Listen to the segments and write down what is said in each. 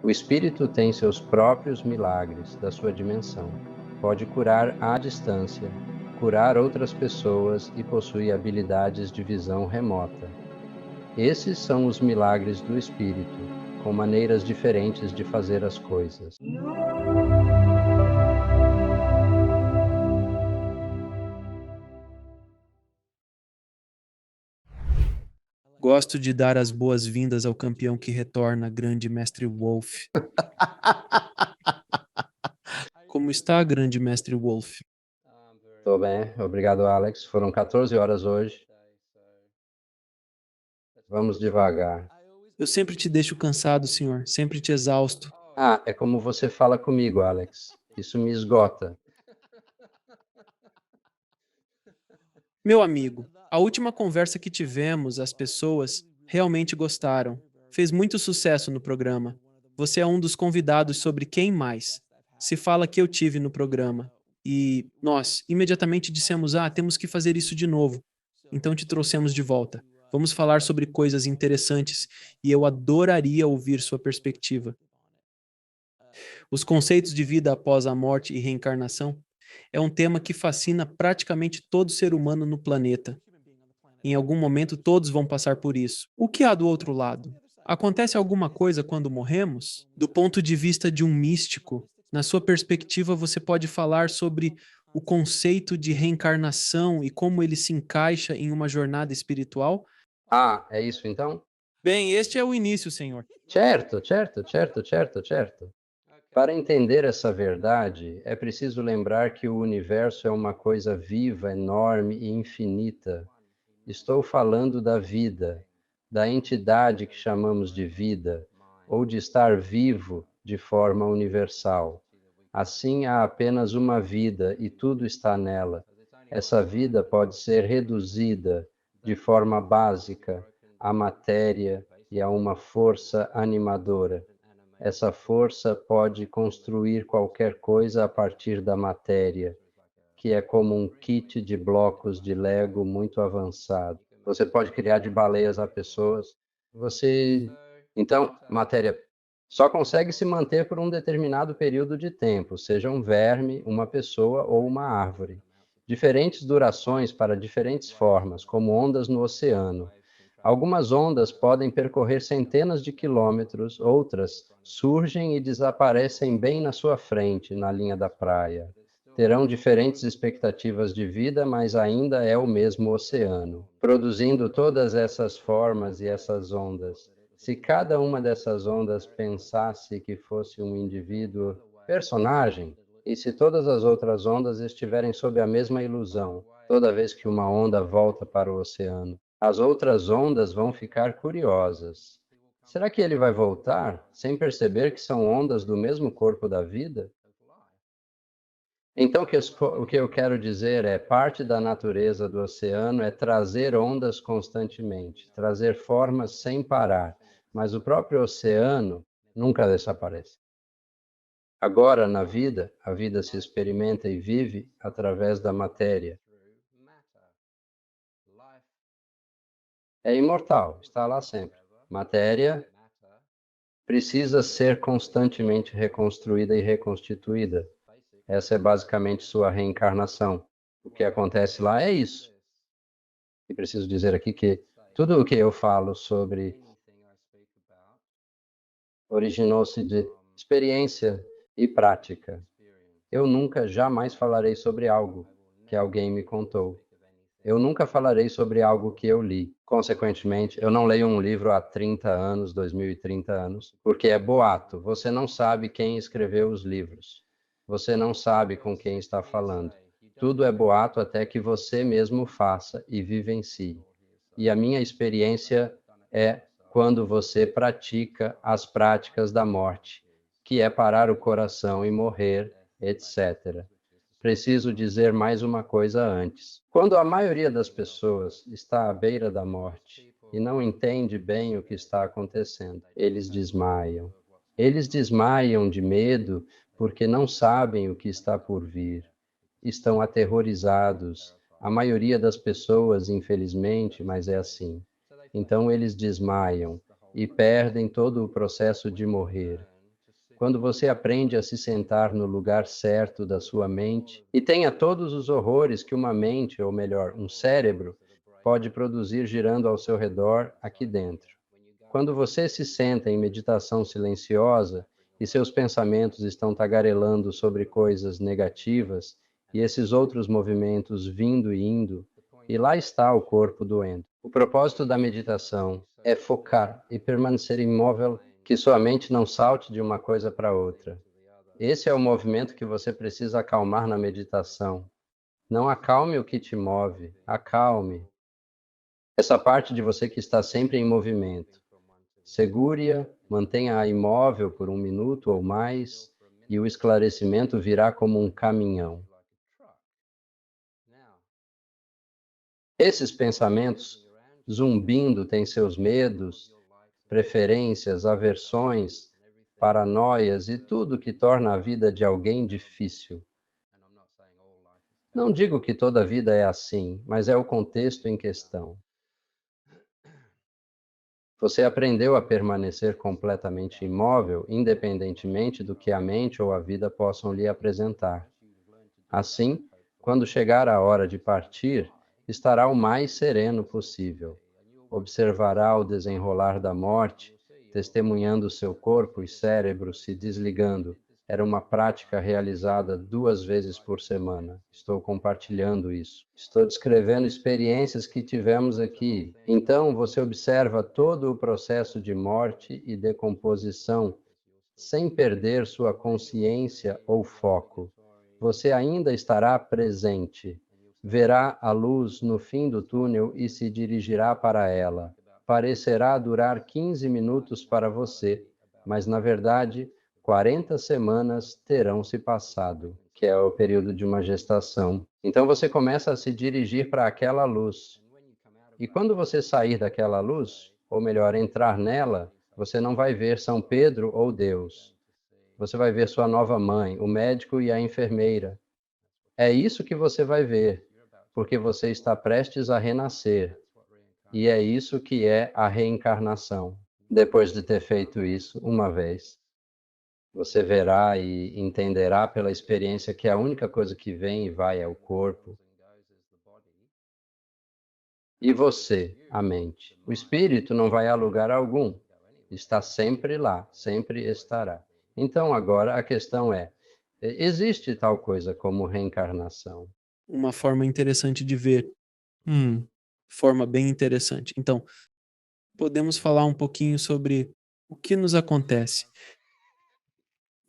O espírito tem seus próprios milagres da sua dimensão. Pode curar à distância, curar outras pessoas e possui habilidades de visão remota. Esses são os milagres do espírito, com maneiras diferentes de fazer as coisas. Gosto de dar as boas-vindas ao campeão que retorna, grande mestre Wolf. Como está, grande mestre Wolf? Tô bem, obrigado, Alex. Foram 14 horas hoje. Vamos devagar. Eu sempre te deixo cansado, senhor, sempre te exausto. Ah, é como você fala comigo, Alex. Isso me esgota. Meu amigo, a última conversa que tivemos, as pessoas realmente gostaram. Fez muito sucesso no programa. Você é um dos convidados sobre quem mais. Se fala que eu tive no programa. E nós imediatamente dissemos: temos que fazer isso de novo. Então te trouxemos de volta. Vamos falar sobre coisas interessantes e eu adoraria ouvir sua perspectiva. Os conceitos de vida após a morte e reencarnação é um tema que fascina praticamente todo ser humano no planeta. Em algum momento, todos vão passar por isso. O que há do outro lado? Acontece alguma coisa quando morremos? Do ponto de vista de um místico, na sua perspectiva, você pode falar sobre o conceito de reencarnação e como ele se encaixa em uma jornada espiritual? Ah, é isso então? Bem, este é o início, senhor. Certo. Para entender essa verdade, é preciso lembrar que o universo é uma coisa viva, enorme e infinita. Estou falando da vida, da entidade que chamamos de vida, ou de estar vivo de forma universal. Assim, há apenas uma vida e tudo está nela. Essa vida pode ser reduzida de forma básica à matéria e a uma força animadora. Essa força pode construir qualquer coisa a partir da matéria, que é como um kit de blocos de Lego muito avançado. Você pode criar de baleias a pessoas. Você, então, matéria só consegue se manter por um determinado período de tempo, seja um verme, uma pessoa ou uma árvore. Diferentes durações para diferentes formas, como ondas no oceano. Algumas ondas podem percorrer centenas de quilômetros, outras surgem e desaparecem bem na sua frente, na linha da praia. Terão diferentes expectativas de vida, mas ainda é o mesmo oceano, produzindo todas essas formas e essas ondas. Se cada uma dessas ondas pensasse que fosse um indivíduo personagem, e se todas as outras ondas estiverem sob a mesma ilusão, toda vez que uma onda volta para o oceano, as outras ondas vão ficar curiosas. Será que ele vai voltar sem perceber que são ondas do mesmo corpo da vida? Então, o que eu quero dizer é, parte da natureza do oceano é trazer ondas constantemente, trazer formas sem parar, mas o próprio oceano nunca desaparece. Agora, na vida, a vida se experimenta e vive através da matéria. É imortal, está lá sempre. Matéria precisa ser constantemente reconstruída e reconstituída. Essa é basicamente sua reencarnação. O que acontece lá é isso. E preciso dizer aqui que tudo o que eu falo sobre originou-se de experiência e prática. Eu nunca, jamais falarei sobre algo que alguém me contou. Eu nunca falarei sobre algo que eu li. Consequentemente, eu não leio um livro há 30 anos, 2030 anos, porque é boato. Você não sabe quem escreveu os livros. Você não sabe com quem está falando. Tudo é boato até que você mesmo faça e vivencie. E a minha experiência é quando você pratica as práticas da morte, que é parar o coração e morrer, etc. Preciso dizer mais uma coisa antes. Quando a maioria das pessoas está à beira da morte e não entende bem o que está acontecendo, eles desmaiam. Eles desmaiam de medo porque não sabem o que está por vir. Estão aterrorizados. A maioria das pessoas, infelizmente, mas é assim. Então eles desmaiam e perdem todo o processo de morrer. quando você aprende a se sentar no lugar certo da sua mente e tenha todos os horrores que uma mente, ou melhor, um cérebro, pode produzir girando ao seu redor aqui dentro. Quando você se senta em meditação silenciosa e seus pensamentos estão tagarelando sobre coisas negativas e esses outros movimentos vindo e indo, e lá está o corpo doendo. O propósito da meditação é focar e permanecer imóvel, que sua mente não salte de uma coisa para outra. Esse é o movimento que você precisa acalmar na meditação. Não acalme o que te move, acalme essa parte de você que está sempre em movimento. Segure-a, mantenha-a imóvel por 1 minuto ou mais, e o esclarecimento virá como um caminhão. Esses pensamentos, zumbindo, têm seus medos, preferências, aversões, paranoias e tudo que torna a vida de alguém difícil. Não digo que toda a vida é assim, mas é o contexto em questão. Você aprendeu a permanecer completamente imóvel, independentemente do que a mente ou a vida possam lhe apresentar. Assim, quando chegar a hora de partir, estará o mais sereno possível. Observará o desenrolar da morte, testemunhando seu corpo e cérebro se desligando. Era uma prática realizada 2 vezes por semana. Estou compartilhando isso. Estou descrevendo experiências que tivemos aqui. Então, você observa todo o processo de morte e decomposição sem perder sua consciência ou foco. Você ainda estará presente. Verá a luz no fim do túnel e se dirigirá para ela. Parecerá durar 15 minutos para você, mas na verdade 40 semanas terão se passado, que é o período de uma gestação. Então você começa a se dirigir para aquela luz. E quando você sair daquela luz, ou melhor, entrar nela, você não vai ver São Pedro ou Deus. Você vai ver sua nova mãe, o médico e a enfermeira. É isso que você vai ver, porque você está prestes a renascer. E é isso que é a reencarnação. Depois de ter feito isso uma vez, você verá e entenderá pela experiência que a única coisa que vem e vai é o corpo. E você, a mente. O espírito não vai a lugar algum. Está sempre lá, sempre estará. Então, agora a questão é: existe tal coisa como reencarnação? Uma forma interessante de ver. Forma bem interessante. Então, podemos falar um pouquinho sobre o que nos acontece.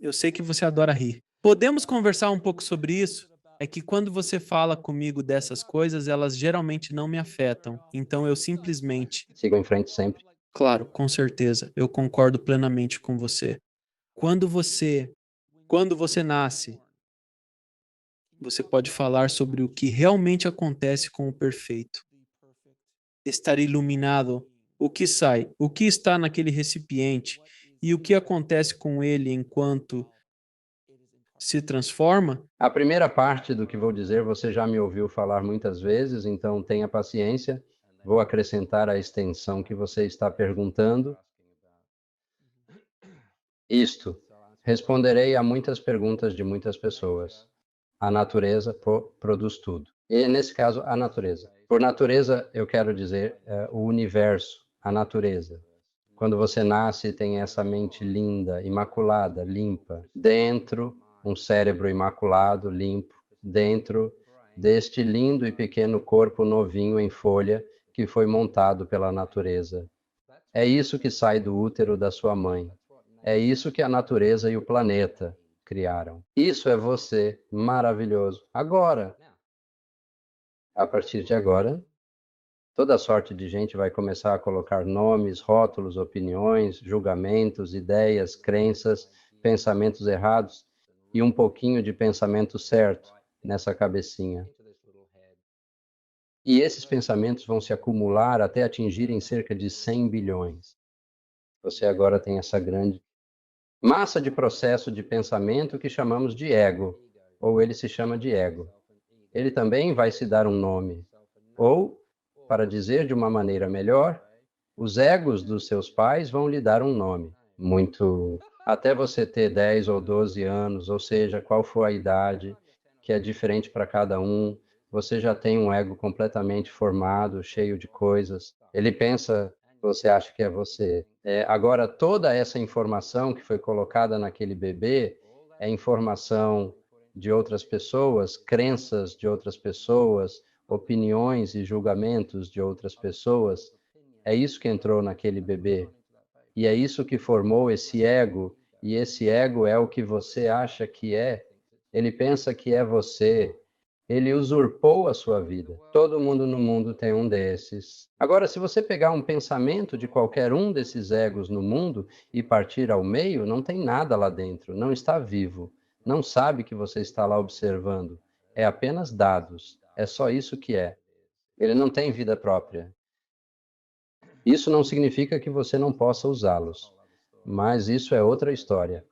Eu sei que você adora rir. Podemos conversar um pouco sobre isso? É que quando você fala comigo dessas coisas, elas geralmente não me afetam. Então eu simplesmente. Siga em frente sempre. Claro, com certeza, eu concordo plenamente com você. Quando você, quando você nasce, você pode falar sobre o que realmente acontece com o perfeito. Estar iluminado, o que sai, o que está naquele recipiente e o que acontece com ele enquanto se transforma. A primeira parte do que vou dizer você já me ouviu falar muitas vezes, então tenha paciência. Vou acrescentar a extensão que você está perguntando. Isto, responderei a muitas perguntas de muitas pessoas. A natureza produz tudo. E, nesse caso, a natureza. Por natureza, eu quero dizer o universo, a natureza. Quando você nasce, tem essa mente linda, imaculada, limpa. Dentro, um cérebro imaculado, limpo. Dentro deste lindo e pequeno corpo novinho em folha que foi montado pela natureza. É isso que sai do útero da sua mãe. É isso que a natureza e o planeta criaram. Isso é você, maravilhoso. Agora, a partir de agora, toda sorte de gente vai começar a colocar nomes, rótulos, opiniões, julgamentos, ideias, crenças, pensamentos errados e um pouquinho de pensamento certo nessa cabecinha. E esses pensamentos vão se acumular até atingirem cerca de 100 bilhões. Você agora tem essa grande massa de processo de pensamento que chamamos de ego, ou ele se chama de ego. Ele também vai se dar um nome. Ou, para dizer de uma maneira melhor, os egos dos seus pais vão lhe dar um nome. Muito Até você ter 10 ou 12 anos, ou seja, qual for a idade, que é diferente para cada um, você já tem um ego completamente formado, cheio de coisas. Ele pensa, você acha que é você. Agora, toda essa informação que foi colocada naquele bebê é informação de outras pessoas, crenças de outras pessoas, opiniões e julgamentos de outras pessoas. É isso que entrou naquele bebê. E é isso que formou esse ego, e esse ego é o que você acha que é. Ele pensa que é você. Ele usurpou a sua vida. Todo mundo no mundo tem um desses. Agora, se você pegar um pensamento de qualquer um desses egos no mundo e partir ao meio, não tem nada lá dentro, não está vivo, não sabe que você está lá observando. É apenas dados. É só isso que é. Ele não tem vida própria. Isso não significa que você não possa usá-los, mas isso é outra história.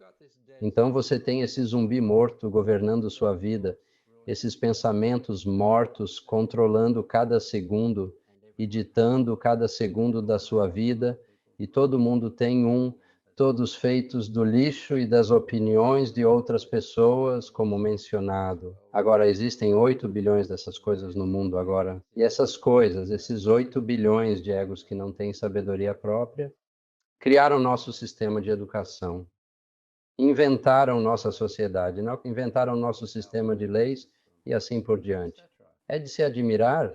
Então você tem esse zumbi morto governando sua vida, esses pensamentos mortos controlando cada segundo e ditando cada segundo da sua vida, e todo mundo tem um, todos feitos do lixo e das opiniões de outras pessoas, como mencionado. Agora, existem 8 bilhões dessas coisas no mundo agora. E essas coisas, esses 8 bilhões de egos que não têm sabedoria própria, criaram nosso sistema de educação, inventaram nossa sociedade, inventaram nosso sistema de leis e assim por diante. É de se admirar.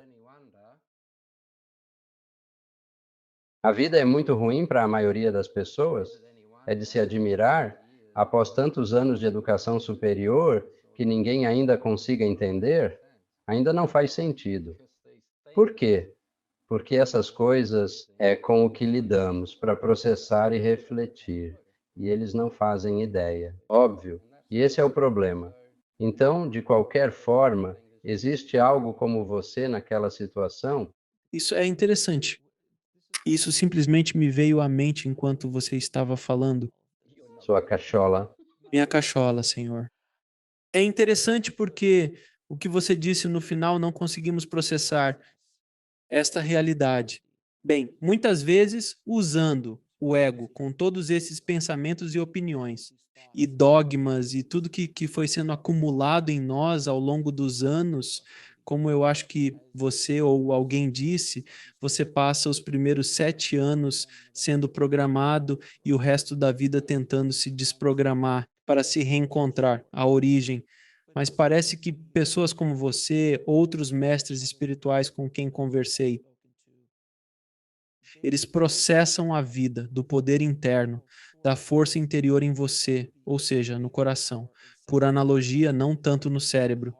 A vida é muito ruim para a maioria das pessoas. É de se admirar, após tantos anos de educação superior, que ninguém ainda consiga entender. Ainda não faz sentido. Por quê? Porque essas coisas é com o que lidamos para processar e refletir, e eles não fazem ideia. Óbvio. E esse é o problema. Então, de qualquer forma, existe algo como você naquela situação? Isso é interessante. Isso simplesmente me veio à mente enquanto você estava falando. Sua cachola. Minha cachola, Senhor. É interessante porque o que você disse no final não conseguimos processar esta realidade. Bem, muitas vezes usando o ego com todos esses pensamentos e opiniões, e dogmas e tudo que foi sendo acumulado em nós ao longo dos anos, como eu acho que você ou alguém disse, você passa os primeiros 7 anos sendo programado e o resto da vida tentando se desprogramar para se reencontrar à origem. Mas parece que pessoas como você, outros mestres espirituais com quem conversei, eles processam a vida do poder interno, da força interior em você, ou seja, no coração, por analogia, não tanto no cérebro,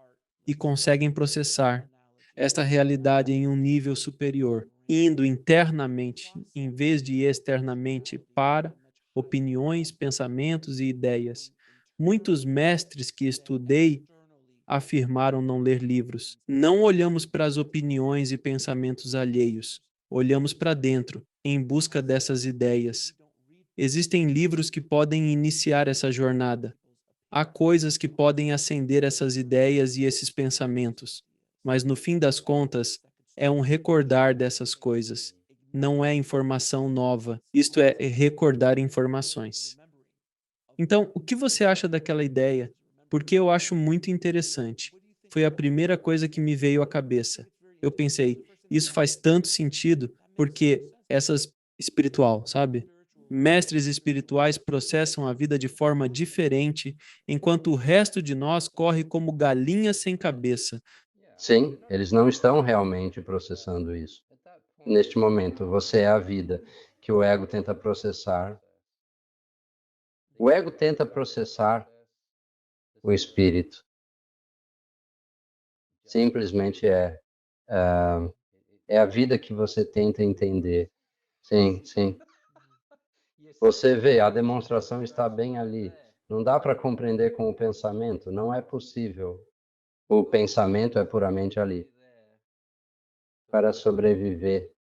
e conseguem processar esta realidade em um nível superior, indo internamente, em vez de externamente, para opiniões, pensamentos e ideias. Muitos mestres que estudei afirmaram não ler livros. Não olhamos para as opiniões e pensamentos alheios. Olhamos para dentro, em busca dessas ideias. Existem livros que podem iniciar essa jornada. Há coisas que podem acender essas ideias e esses pensamentos. Mas no fim das contas, é um recordar dessas coisas. Não é informação nova. Isto é recordar informações. Então, o que você acha daquela ideia? Porque eu acho muito interessante. Foi a primeira coisa que me veio à cabeça. Eu pensei, isso faz tanto sentido porque essas espiritual, sabe? Mestres espirituais processam a vida de forma diferente, enquanto o resto de nós corre como galinha sem cabeça. Sim, eles não estão realmente processando isso. Neste momento, você é a vida que o ego tenta processar. O ego tenta processar o espírito. Simplesmente é. ah, É a vida que você tenta entender. Sim, sim. Você vê, a demonstração está bem ali. Não dá para compreender com o pensamento, não é possível. O pensamento é puramente ali para sobreviver.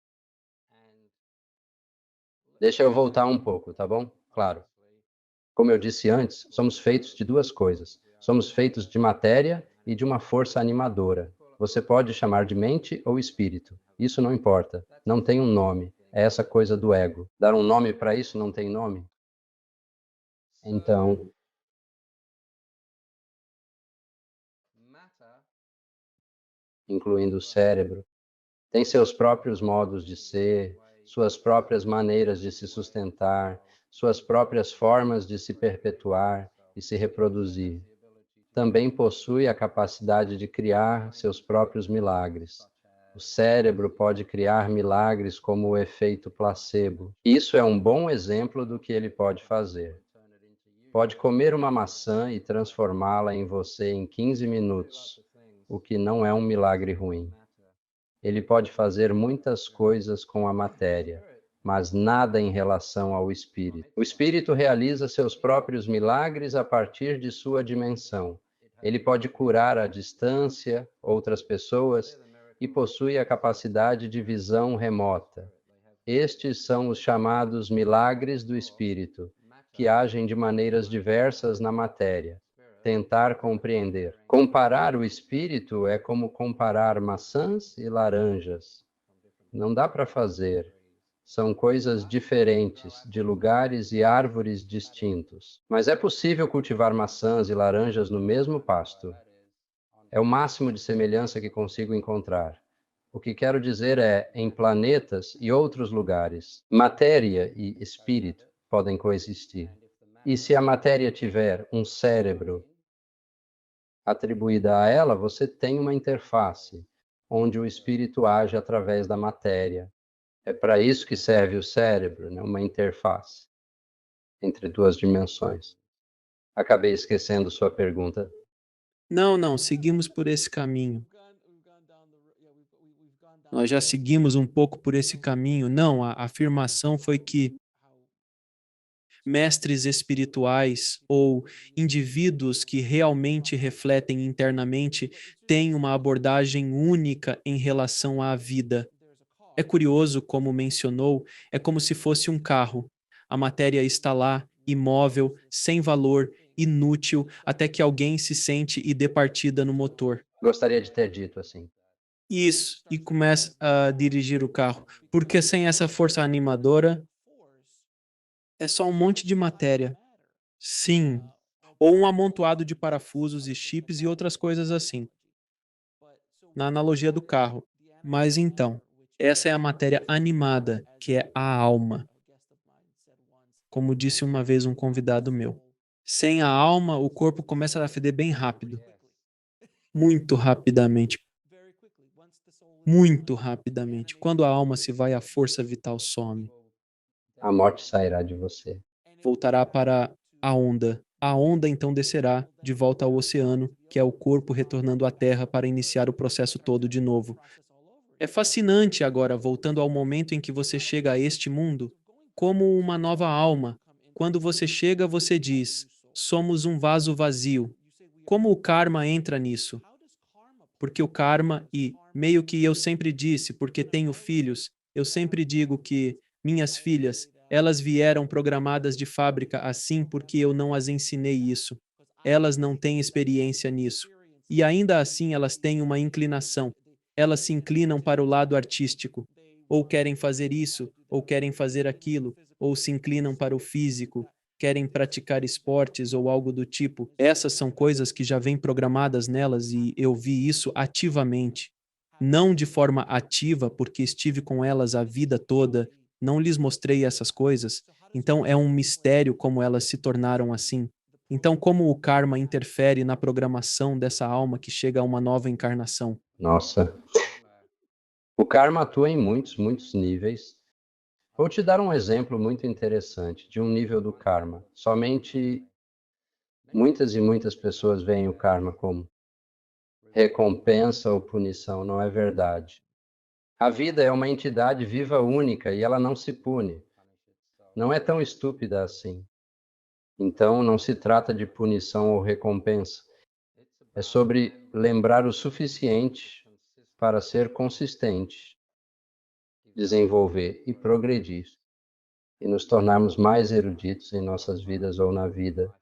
Deixa eu voltar um pouco, tá bom? Claro. Como eu disse antes, somos feitos de duas coisas. Somos feitos de matéria e de uma força animadora. Você pode chamar de mente ou espírito. Isso não importa. Não tem um nome. É essa coisa do ego. Dar um nome para isso não tem nome. Então, incluindo o cérebro, tem seus próprios modos de ser, suas próprias maneiras de se sustentar, suas próprias formas de se perpetuar e se reproduzir. Também possui a capacidade de criar seus próprios milagres. O cérebro pode criar milagres como o efeito placebo. Isso é um bom exemplo do que ele pode fazer. Pode comer uma maçã e transformá-la em você em 15 minutos, o que não é um milagre ruim. Ele pode fazer muitas coisas com a matéria, mas nada em relação ao espírito. O espírito realiza seus próprios milagres a partir de sua dimensão. Ele pode curar à distância outras pessoas e possui a capacidade de visão remota. Estes são os chamados milagres do espírito, que agem de maneiras diversas na matéria. Tentar compreender. Comparar o espírito é como comparar maçãs e laranjas. Não dá para fazer. São coisas diferentes, de lugares e árvores distintos. Mas é possível cultivar maçãs e laranjas no mesmo pasto. É o máximo de semelhança que consigo encontrar. O que quero dizer é, em planetas e outros lugares, matéria e espírito podem coexistir. E se a matéria tiver um cérebro atribuída a ela, você tem uma interface, onde o espírito age através da matéria. É para isso que serve o cérebro, né? Uma interface entre duas dimensões. Acabei esquecendo sua pergunta. Não, seguimos por esse caminho. Nós já seguimos um pouco por esse caminho. Não, a afirmação foi que mestres espirituais ou indivíduos que realmente refletem internamente têm uma abordagem única em relação à vida. É curioso, como mencionou, é como se fosse um carro. A matéria está lá, imóvel, sem valor, inútil, até que alguém se sente e dê partida no motor. Gostaria de ter dito assim. Isso, e começa a dirigir o carro. Porque sem essa força animadora, é só um monte de matéria. Sim, ou um amontoado de parafusos e chips e outras coisas assim, na analogia do carro. Mas então, essa é a matéria animada, que é a alma, como disse uma vez um convidado meu. Sem a alma, o corpo começa a feder bem rápido, muito rapidamente, muito rapidamente. Quando a alma se vai, a força vital some. A morte sairá de você. Voltará para a onda. A onda então descerá de volta ao oceano, que é o corpo retornando à Terra para iniciar o processo todo de novo. É fascinante agora, voltando ao momento em que você chega a este mundo, como uma nova alma. Quando você chega, você diz: somos um vaso vazio. Como o karma entra nisso? Porque o karma, e meio que eu sempre disse, porque tenho filhos, eu sempre digo que minhas filhas, elas vieram programadas de fábrica assim porque eu não as ensinei isso. Elas não têm experiência nisso. E ainda assim elas têm uma inclinação. Elas se inclinam para o lado artístico. Ou querem fazer isso, ou querem fazer aquilo, ou se inclinam para o físico, querem praticar esportes ou algo do tipo. Essas são coisas que já vêm programadas nelas e eu vi isso ativamente. Não de forma ativa, porque estive com elas a vida toda, não lhes mostrei essas coisas. Então é um mistério como elas se tornaram assim. Então, como o karma interfere na programação dessa alma que chega a uma nova encarnação? Nossa. O karma atua em muitos níveis. Vou te dar um exemplo muito interessante de um nível do karma. Somente muitas e muitas pessoas veem o karma como recompensa ou punição, não é verdade. A vida é uma entidade viva única e ela não se pune. Não é tão estúpida assim. Então, não se trata de punição ou recompensa. É sobre lembrar o suficiente para ser consistente, desenvolver e progredir, e nos tornarmos mais eruditos em nossas vidas ou na vida.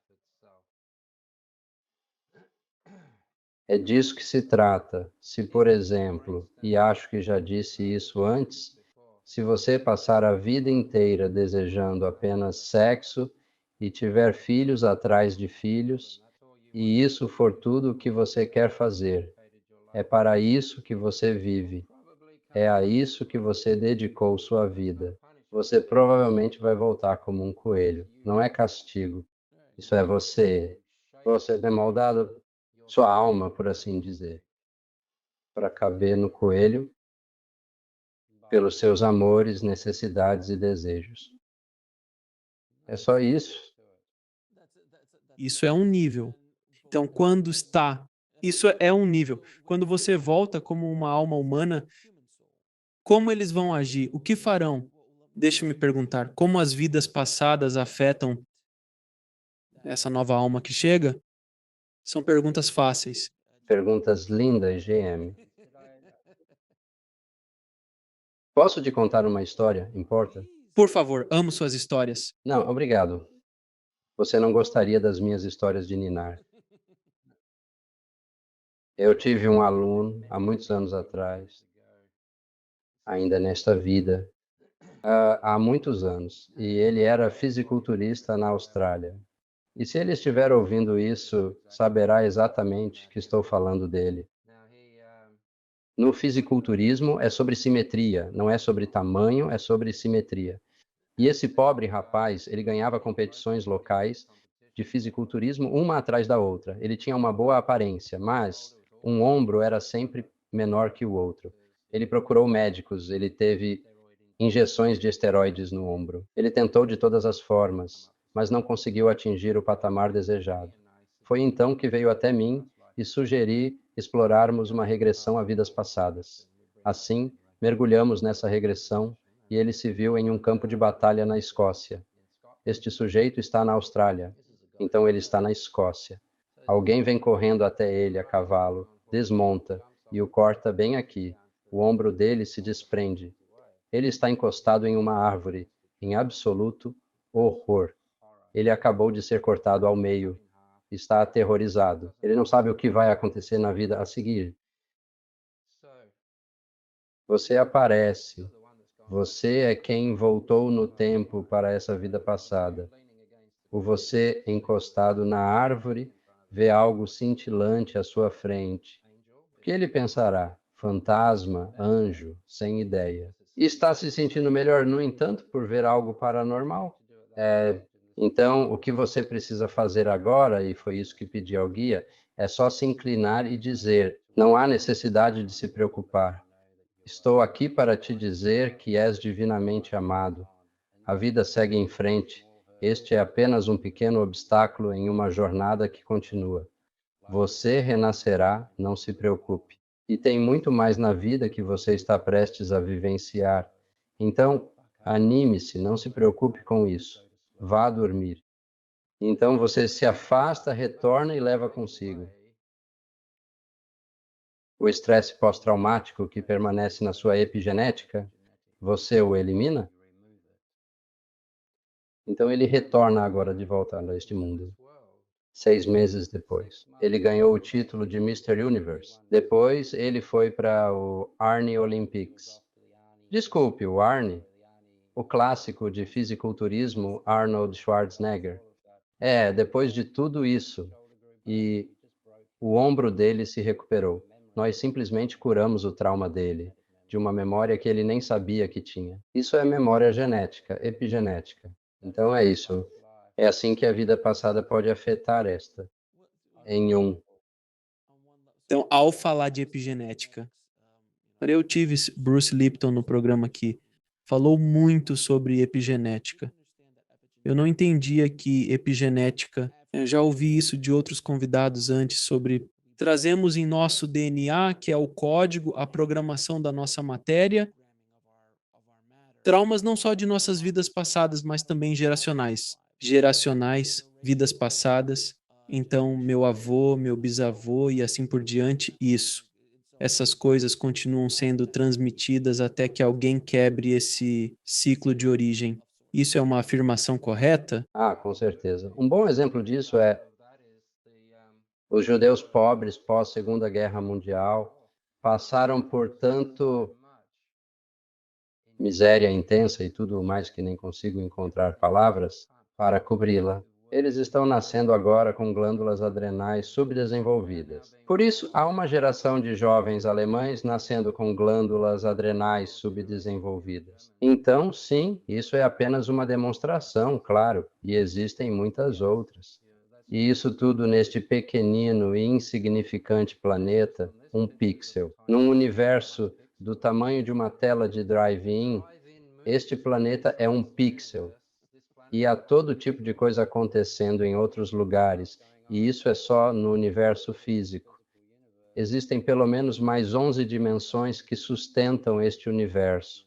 É disso que se trata. Se, por exemplo, e acho que já disse isso antes, se você passar a vida inteira desejando apenas sexo e tiver filhos atrás de filhos, e isso for tudo o que você quer fazer, é para isso que você vive, é a isso que você dedicou sua vida. Você provavelmente vai voltar como um coelho. Não é castigo. Isso é você. Você tem moldado sua alma, por assim dizer, para caber no coelho pelos seus amores, necessidades e desejos. É só isso. Isso é um nível. Então, quando está, isso é um nível. Quando você volta como uma alma humana, como eles vão agir? O que farão? Deixa-me perguntar, como as vidas passadas afetam essa nova alma que chega? São perguntas fáceis. Perguntas lindas, GM. Posso te contar uma história? Importa? Por favor, amo suas histórias. Não, obrigado. Você não gostaria das minhas histórias de ninar. Eu tive um aluno há muitos anos atrás, ainda nesta vida, há muitos anos, e ele era fisiculturista na Austrália. E se ele estiver ouvindo isso, saberá exatamente que estou falando dele. No fisiculturismo é sobre simetria, não é sobre tamanho, é sobre simetria. E esse pobre rapaz, ele ganhava competições locais de fisiculturismo uma atrás da outra. Ele tinha uma boa aparência, mas um ombro era sempre menor que o outro. Ele procurou médicos, ele teve injeções de esteroides no ombro. Ele tentou de todas as formas, mas não conseguiu atingir o patamar desejado. Foi então que veio até mim e sugeri explorarmos uma regressão a vidas passadas. Assim, mergulhamos nessa regressão e ele se viu em um campo de batalha na Escócia. Este sujeito está na Austrália, então ele está na Escócia. Alguém vem correndo até ele a cavalo, desmonta e o corta bem aqui. O ombro dele se desprende. Ele está encostado em uma árvore, em absoluto horror. Ele acabou de ser cortado ao meio. Está aterrorizado. Ele não sabe o que vai acontecer na vida a seguir. Você aparece. Você é quem voltou no tempo para essa vida passada. O você encostado na árvore vê algo cintilante à sua frente. O que ele pensará? Fantasma, anjo, sem ideia. E está se sentindo melhor, no entanto, por ver algo paranormal? Então, o que você precisa fazer agora, e foi isso que pedi ao guia, é só se inclinar e dizer: não há necessidade de se preocupar. Estou aqui para te dizer que és divinamente amado. A vida segue em frente. Este é apenas um pequeno obstáculo em uma jornada que continua. Você renascerá, não se preocupe. E tem muito mais na vida que você está prestes a vivenciar. Então, anime-se, não se preocupe com isso. Vá dormir. Então você se afasta, retorna e leva consigo o estresse pós-traumático que permanece na sua epigenética. Você o elimina? Então ele retorna agora de volta a este mundo. 6 meses depois, ele ganhou o título de Mr. Universe. Depois, ele foi para o Arnie Olympics. Desculpe, o Arnie? O clássico de fisiculturismo Arnold Schwarzenegger. Depois de tudo isso, e o ombro dele se recuperou. Nós simplesmente curamos o trauma dele, de uma memória que ele nem sabia que tinha. Isso é memória genética, epigenética. Então é isso. É assim que a vida passada pode afetar esta. Em um. Então, ao falar de epigenética, eu tive Bruce Lipton no programa aqui, falou muito sobre epigenética. Eu não entendia que epigenética, eu já ouvi isso de outros convidados antes sobre trazemos em nosso DNA, que é o código, a programação da nossa matéria, traumas não só de nossas vidas passadas, mas também geracionais. Geracionais, vidas passadas. Então, meu avô, meu bisavô e assim por diante, isso. Essas coisas continuam sendo transmitidas até que alguém quebre esse ciclo de origem. Isso é uma afirmação correta? Ah, com certeza. Um bom exemplo disso é os judeus pobres pós-Segunda Guerra Mundial passaram por tanto miséria intensa e tudo mais que nem consigo encontrar palavras para cobri-la. Eles estão nascendo agora com glândulas adrenais subdesenvolvidas. Por isso, há uma geração de jovens alemães nascendo com glândulas adrenais subdesenvolvidas. Então, sim, isso é apenas uma demonstração, claro, e existem muitas outras. E isso tudo neste pequenino e insignificante planeta, um pixel. Num universo do tamanho de uma tela de drive-in, este planeta é um pixel. E há todo tipo de coisa acontecendo em outros lugares, e isso é só no universo físico. Existem pelo menos mais 11 dimensões que sustentam este universo.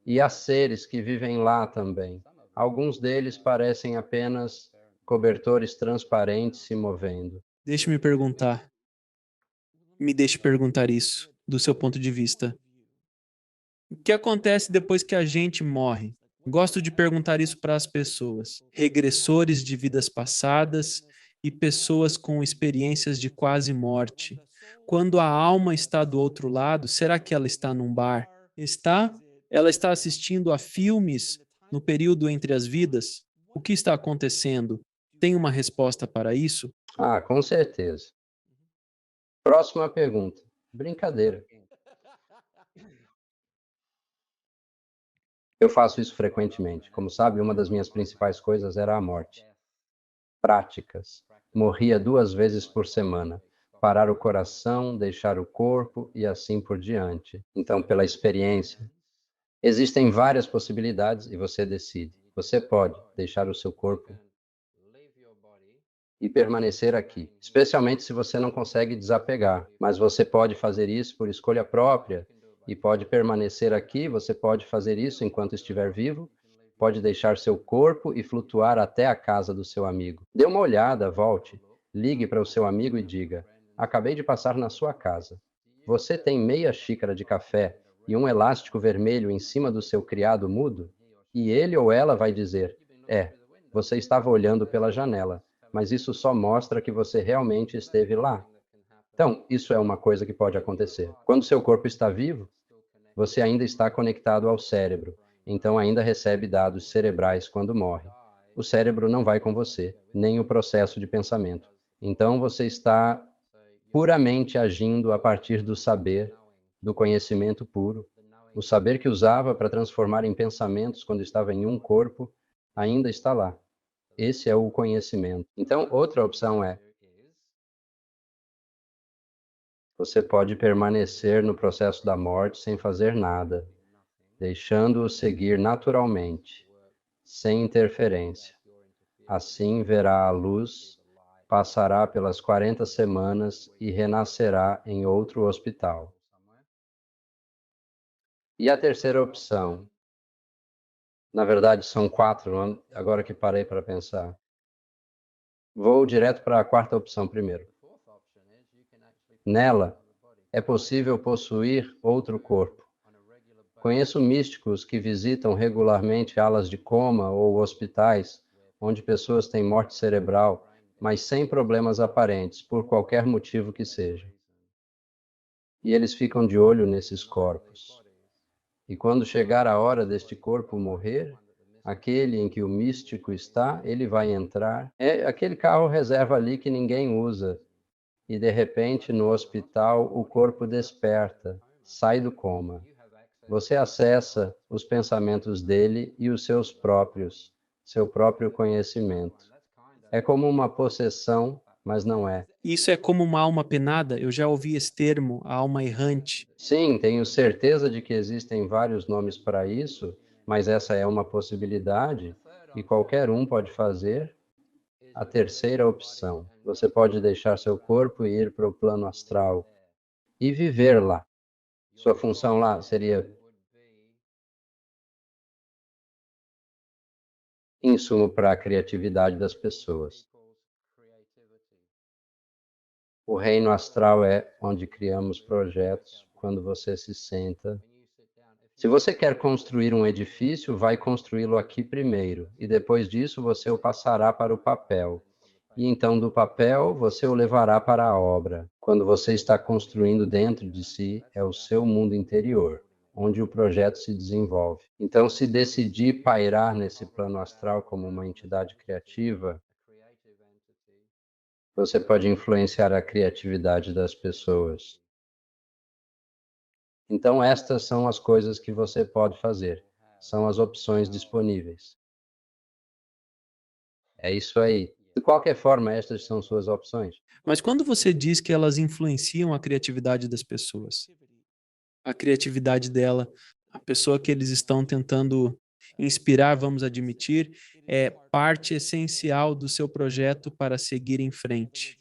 E há seres que vivem lá também. Alguns deles parecem apenas cobertores transparentes se movendo. Deixe-me perguntar. Me deixe perguntar isso, do seu ponto de vista. O que acontece depois que a gente morre? Gosto de perguntar isso para as pessoas. Regressores de vidas passadas e pessoas com experiências de quase morte. Quando a alma está do outro lado, será que ela está num bar? Está? Ela está assistindo a filmes no período entre as vidas? O que está acontecendo? Tem uma resposta para isso? Ah, com certeza. Próxima pergunta. Brincadeira. Eu faço isso frequentemente. Como sabe, uma das minhas principais coisas era a morte. Práticas. Morria 2 vezes por semana. Parar o coração, deixar o corpo e assim por diante. Então, pela experiência, existem várias possibilidades e você decide. Você pode deixar o seu corpo e permanecer aqui, especialmente se você não consegue desapegar. Mas você pode fazer isso por escolha própria e pode permanecer aqui. Você pode fazer isso enquanto estiver vivo. Pode deixar seu corpo e flutuar até a casa do seu amigo. Dê uma olhada, volte, ligue para o seu amigo e diga: acabei de passar na sua casa. Você tem meia xícara de café e um elástico vermelho em cima do seu criado mudo? E ele ou ela vai dizer: é, você estava olhando pela janela, mas isso só mostra que você realmente esteve lá. Então, isso é uma coisa que pode acontecer. Quando seu corpo está vivo, você ainda está conectado ao cérebro, então ainda recebe dados cerebrais quando morre. O cérebro não vai com você, nem o processo de pensamento. Então você está puramente agindo a partir do saber, do conhecimento puro. O saber que usava para transformar em pensamentos quando estava em um corpo ainda está lá. Esse é o conhecimento. Então, outra opção é: você pode permanecer no processo da morte sem fazer nada, deixando-o seguir naturalmente, sem interferência. Assim verá a luz, passará pelas 40 semanas e renascerá em outro hospital. E a terceira opção? Na verdade, são quatro, agora que parei para pensar. Vou direto para a quarta opção primeiro. Nela, é possível possuir outro corpo. Conheço místicos que visitam regularmente alas de coma ou hospitais onde pessoas têm morte cerebral, mas sem problemas aparentes, por qualquer motivo que seja. E eles ficam de olho nesses corpos. E quando chegar a hora deste corpo morrer, aquele em que o místico está, ele vai entrar. É aquele carro reserva ali que ninguém usa. E de repente, no hospital, o corpo desperta, sai do coma. Você acessa os pensamentos dele e os seus próprios, seu próprio conhecimento. É como uma possessão, mas não é. Isso é como uma alma penada? Eu já ouvi esse termo, a alma errante. Sim, tenho certeza de que existem vários nomes para isso, mas essa é uma possibilidade e qualquer um pode fazer. A terceira opção: você pode deixar seu corpo e ir para o plano astral e viver lá. Sua função lá seria insumo para a criatividade das pessoas. O reino astral é onde criamos projetos quando você se senta. Se você quer construir um edifício, vai construí-lo aqui primeiro, e depois disso você o passará para o papel. E então do papel você o levará para a obra. Quando você está construindo dentro de si, é o seu mundo interior, onde o projeto se desenvolve. Então, se decidir pairar nesse plano astral como uma entidade criativa, Você pode influenciar a criatividade das pessoas. Então, estas são as coisas que você pode fazer. São as opções disponíveis. É isso aí. De qualquer forma, estas são suas opções. Mas quando você diz que elas influenciam a criatividade das pessoas, a criatividade dela, a pessoa que eles estão tentando inspirar, vamos admitir, é parte essencial do seu projeto para seguir em frente.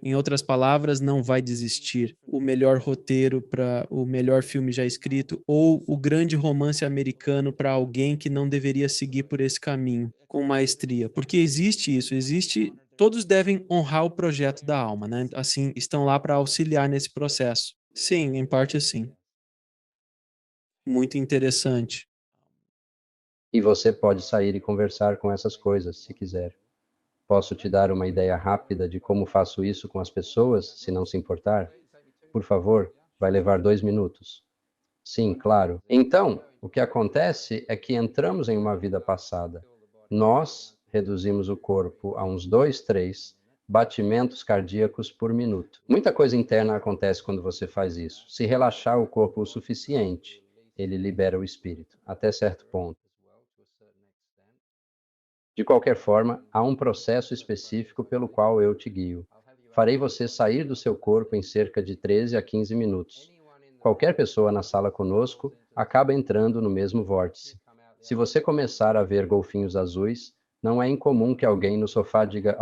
Em outras palavras, não vai desistir. O melhor roteiro para o melhor filme já escrito ou o grande romance americano para alguém que não deveria seguir por esse caminho com maestria. Porque existe isso, existe. Todos devem honrar o projeto da alma, né? Assim, estão lá para auxiliar nesse processo. Sim, em parte sim. Muito interessante. E você pode sair e conversar com essas coisas, se quiser. Posso te dar uma ideia rápida de como faço isso com as pessoas, se não se importar? Por favor, vai levar 2 minutos. Sim, claro. Então, o que acontece é que entramos em uma vida passada. Nós reduzimos o corpo a uns 2, 3 batimentos cardíacos por minuto. Muita coisa interna acontece quando você faz isso. Se relaxar o corpo o suficiente, ele libera o espírito, até certo ponto. De qualquer forma, há um processo específico pelo qual eu te guio. Farei você sair do seu corpo em cerca de 13 a 15 minutos. Qualquer pessoa na sala conosco acaba entrando no mesmo vórtice. Se você começar a ver golfinhos azuis, não é incomum que alguém no sofá diga: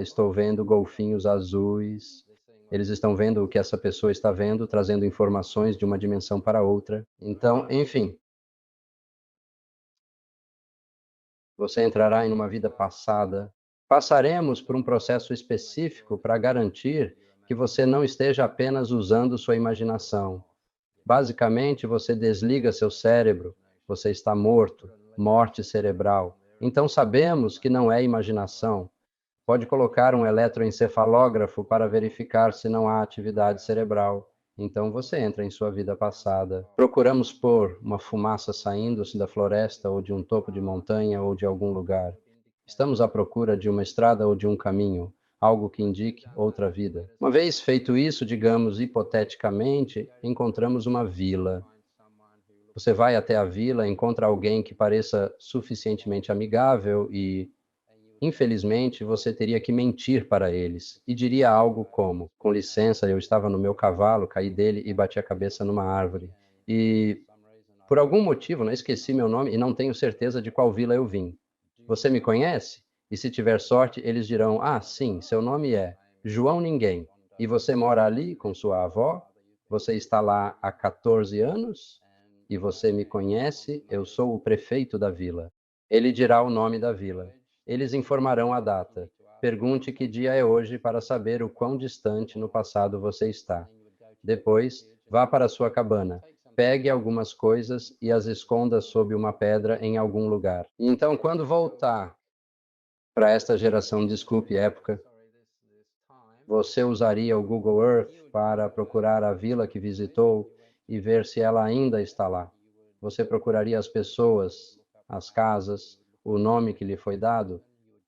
estou vendo golfinhos azuis. Eles estão vendo o que essa pessoa está vendo, trazendo informações de uma dimensão para outra. Então, enfim, você entrará em uma vida passada. Passaremos por um processo específico para garantir que você não esteja apenas usando sua imaginação. Basicamente, você desliga seu cérebro, você está morto, morte cerebral. Então sabemos que não é imaginação. Pode colocar um eletroencefalógrafo para verificar se não há atividade cerebral. Então você entra em sua vida passada. Procuramos pôr uma fumaça saindo-se da floresta ou de um topo de montanha ou de algum lugar. Estamos à procura de uma estrada ou de um caminho, algo que indique outra vida. Uma vez feito isso, digamos hipoteticamente, encontramos uma vila. Você vai até a vila, encontra alguém que pareça suficientemente amigável e, infelizmente, você teria que mentir para eles e diria algo como: com licença, eu estava no meu cavalo, caí dele e bati a cabeça numa árvore. E, por algum motivo, não esqueci meu nome e não tenho certeza de qual vila eu vim. Você me conhece? E se tiver sorte, eles dirão: ah, sim, seu nome é João Ninguém. E você mora ali com sua avó? Você está lá há 14 anos? E você me conhece? Eu sou o prefeito da vila. Ele dirá o nome da vila. Eles informarão a data. Pergunte que dia é hoje para saber o quão distante no passado você está. Depois, vá para sua cabana. Pegue algumas coisas e as esconda sob uma pedra em algum lugar. Então, quando voltar para esta geração, desculpe, época, você usaria o Google Earth para procurar a vila que visitou e ver se ela ainda está lá. Você procuraria as pessoas, as casas, o nome que lhe foi dado.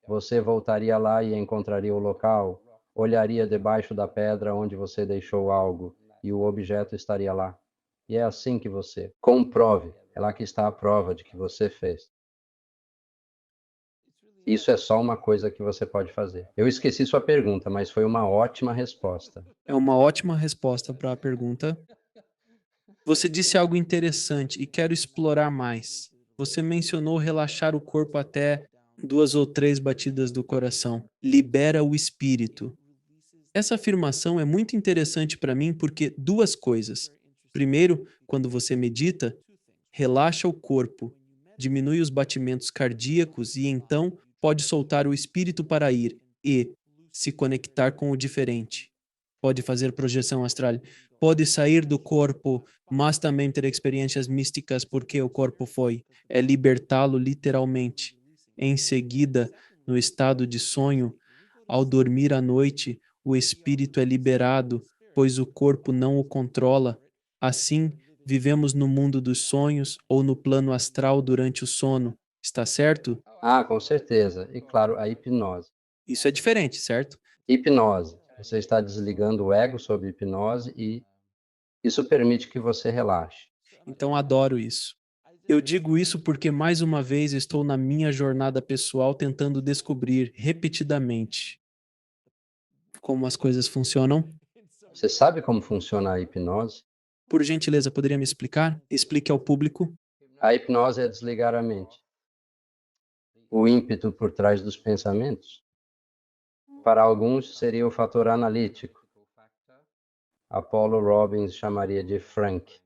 Você voltaria lá e encontraria o local, olharia debaixo da pedra onde você deixou algo e o objeto estaria lá. E é assim que você comprove. É lá que está a prova de que você fez. Isso é só uma coisa que você pode fazer. Eu esqueci sua pergunta, mas foi uma ótima resposta. É uma ótima resposta para a pergunta. Você disse algo interessante e quero explorar mais. Você mencionou relaxar o corpo até 2 ou 3 batidas do coração. Libera o espírito. Essa afirmação é muito interessante para mim porque 2 coisas. Primeiro, quando você medita, relaxa o corpo, diminui os batimentos cardíacos e então pode soltar o espírito para ir e se conectar com o diferente. Pode fazer projeção astral, pode sair do corpo, mas também ter experiências místicas porque o corpo foi. É libertá-lo literalmente. Em seguida, no estado de sonho, ao dormir à noite, o espírito é liberado, pois o corpo não o controla. Assim, vivemos no mundo dos sonhos ou no plano astral durante o sono. Está certo? Ah, com certeza. E claro, a hipnose. Isso é diferente, certo? Hipnose. Você está desligando o ego sob hipnose e isso permite que você relaxe. Então adoro isso. Eu digo isso porque mais uma vez estou na minha jornada pessoal tentando descobrir repetidamente como as coisas funcionam. Você sabe como funciona a hipnose? Por gentileza, poderia me explicar? Explique ao público. A hipnose é desligar a mente. O ímpeto por trás dos pensamentos. Para alguns, seria o fator analítico. Apollo Robbins chamaria de Frank.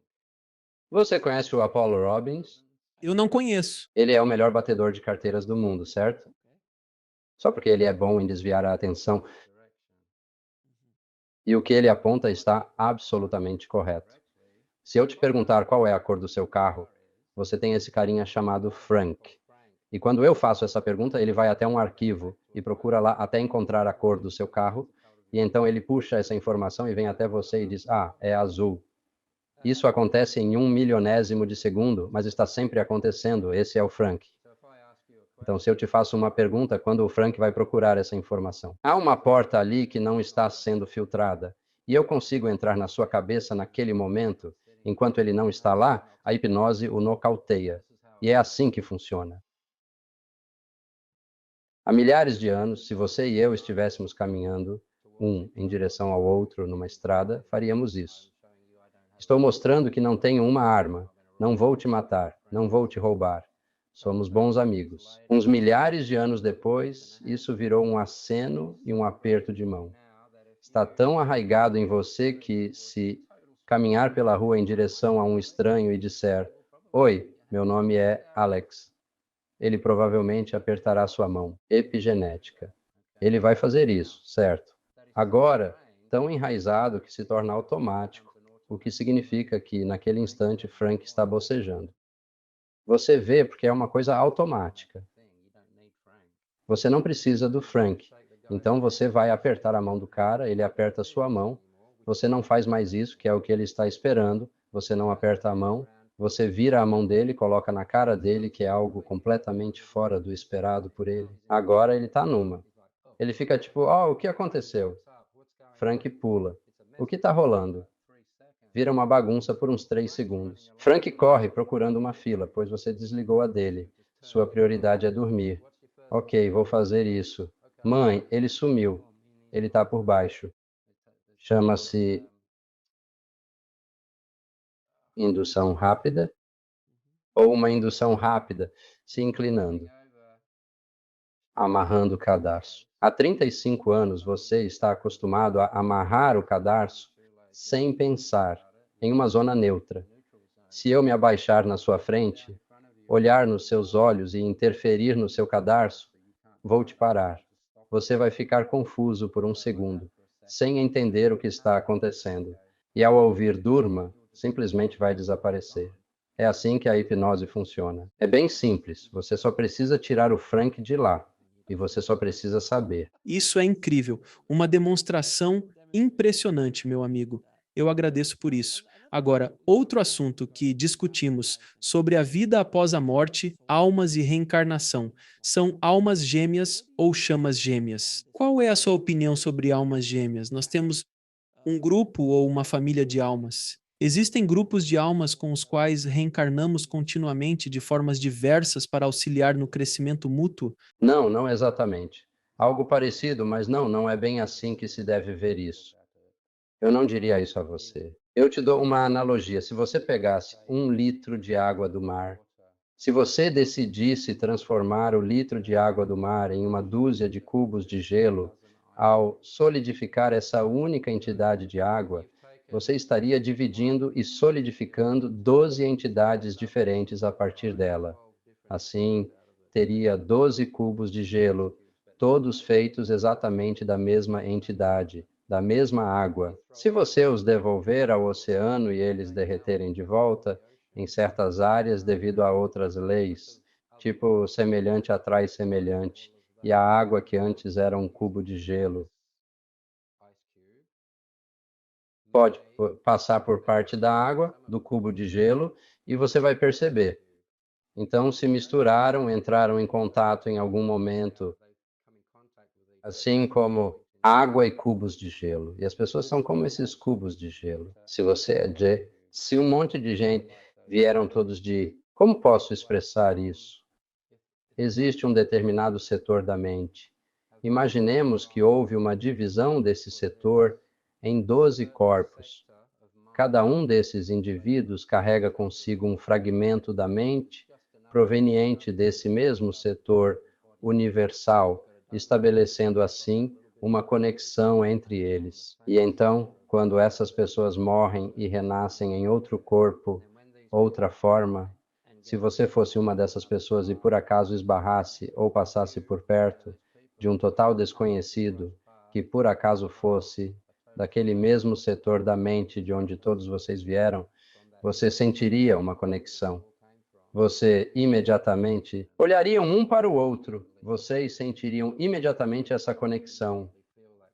Você conhece o Apollo Robbins? Eu não conheço. Ele é o melhor batedor de carteiras do mundo, certo? Só porque ele é bom em desviar a atenção. E o que ele aponta está absolutamente correto. Se eu te perguntar qual é a cor do seu carro, você tem esse carinha chamado Frank. E quando eu faço essa pergunta, ele vai até um arquivo e procura lá até encontrar a cor do seu carro. E então ele puxa essa informação e vem até você e diz: ah, é azul. Isso acontece em 1 milionésimo de segundo, mas está sempre acontecendo. Esse é o Frank. Então, se eu te faço uma pergunta, quando o Frank vai procurar essa informação? Há uma porta ali que não está sendo filtrada, e eu consigo entrar na sua cabeça naquele momento, enquanto ele não está lá, a hipnose o nocauteia. E é assim que funciona. Há milhares de anos, se você e eu estivéssemos caminhando, um em direção ao outro numa estrada, faríamos isso. Estou mostrando que não tenho uma arma, não vou te matar, não vou te roubar. Somos bons amigos. Uns milhares de anos depois, isso virou um aceno e um aperto de mão. Está tão arraigado em você que, se caminhar pela rua em direção a um estranho e disser: oi, meu nome é Alex, ele provavelmente apertará sua mão. Epigenética. Ele vai fazer isso, certo? Agora, tão enraizado que se torna automático, o que significa que, naquele instante, Frank está bocejando. Você vê porque é uma coisa automática. Você não precisa do Frank. Então você vai apertar a mão do cara, ele aperta a sua mão. Você não faz mais isso, que é o que ele está esperando. Você não aperta a mão. Você vira a mão dele, coloca na cara dele, que é algo completamente fora do esperado por ele. Agora ele está numa. Ele fica tipo: oh, o que aconteceu? Frank pula. O que está rolando? Vira uma bagunça por uns 3 segundos. Frank corre procurando uma fila, pois você desligou a dele. Sua prioridade é dormir. Ok, vou fazer isso. Mãe, ele sumiu. Ele está por baixo. Chama-se indução rápida ou uma indução rápida, se inclinando, amarrando o cadarço. Há 35 anos você está acostumado a amarrar o cadarço sem pensar, em uma zona neutra. Se eu me abaixar na sua frente, olhar nos seus olhos e interferir no seu cadarço, vou te parar. Você vai ficar confuso por um segundo, sem entender o que está acontecendo. E ao ouvir durma, simplesmente vai desaparecer. É assim que a hipnose funciona. É bem simples, você só precisa tirar o Frank de lá. E você só precisa saber. Isso é incrível. Uma demonstração impressionante, meu amigo. Eu agradeço por isso. Agora, outro assunto que discutimos sobre a vida após a morte, almas e reencarnação. São almas gêmeas ou chamas gêmeas? Qual é a sua opinião sobre almas gêmeas? Nós temos um grupo ou uma família de almas. Existem grupos de almas com os quais reencarnamos continuamente de formas diversas para auxiliar no crescimento mútuo? Não, não exatamente. Algo parecido, mas não é bem assim que se deve ver isso. Eu não diria isso a você. Eu te dou uma analogia. Se você pegasse 1 litro de água do mar, se você decidisse transformar o litro de água do mar em uma dúzia de cubos de gelo, ao solidificar essa única entidade de água, você estaria dividindo e solidificando 12 entidades diferentes a partir dela. Assim, teria 12 cubos de gelo, todos feitos exatamente da mesma entidade, da mesma água. Se você os devolver ao oceano e eles derreterem de volta, em certas áreas devido a outras leis, tipo semelhante atrai semelhante, e a água que antes era um cubo de gelo pode passar por parte da água, do cubo de gelo, e você vai perceber. Então se misturaram, entraram em contato em algum momento, assim como água e cubos de gelo. E as pessoas são como esses cubos de gelo. Se você é de, se um monte de gente vieram todos de, como posso expressar isso? Existe um determinado setor da mente. Imaginemos que houve uma divisão desse setor em 12 corpos. Cada um desses indivíduos carrega consigo um fragmento da mente proveniente desse mesmo setor universal, estabelecendo assim uma conexão entre eles. E então, quando essas pessoas morrem e renascem em outro corpo, outra forma, se você fosse uma dessas pessoas e por acaso esbarrasse ou passasse por perto de um total desconhecido, que por acaso fosse daquele mesmo setor da mente de onde todos vocês vieram, você sentiria uma conexão. Você imediatamente olhariam um para o outro, vocês sentiriam imediatamente essa conexão.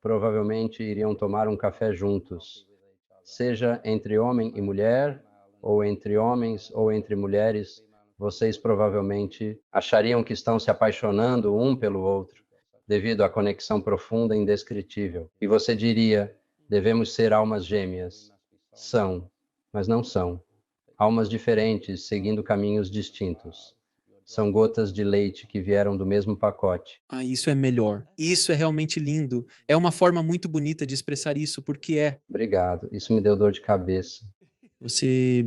Provavelmente iriam tomar um café juntos, seja entre homem e mulher, ou entre homens ou entre mulheres, vocês provavelmente achariam que estão se apaixonando um pelo outro, devido à conexão profunda e indescritível. E você diria, devemos ser almas gêmeas. São, mas não são. Almas diferentes, seguindo caminhos distintos. São gotas de leite que vieram do mesmo pacote. Ah, isso é melhor. Isso é realmente lindo. É uma forma muito bonita de expressar isso, porque é. Obrigado, isso me deu dor de cabeça. Você.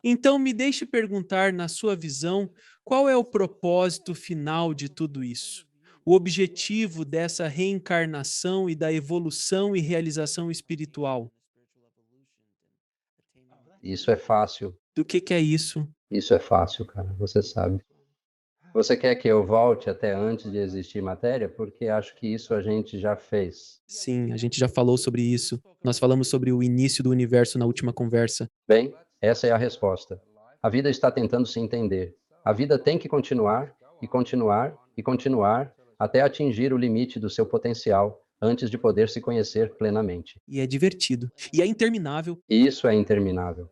Então, me deixe perguntar, na sua visão, qual é o propósito final de tudo isso? O objetivo dessa reencarnação e da evolução e realização espiritual? Isso é fácil, Do que é isso? isso é fácil, cara, você sabe. Você quer que eu volte até antes de existir matéria? Porque acho que isso a gente já fez. Sim, a gente já falou sobre isso. Nós falamos sobre o início do universo na última conversa. Bem, essa é a resposta. A vida está tentando se entender. A vida tem que continuar e continuar e continuar até atingir o limite do seu potencial antes de poder se conhecer plenamente. E é divertido. E é interminável. E isso é interminável.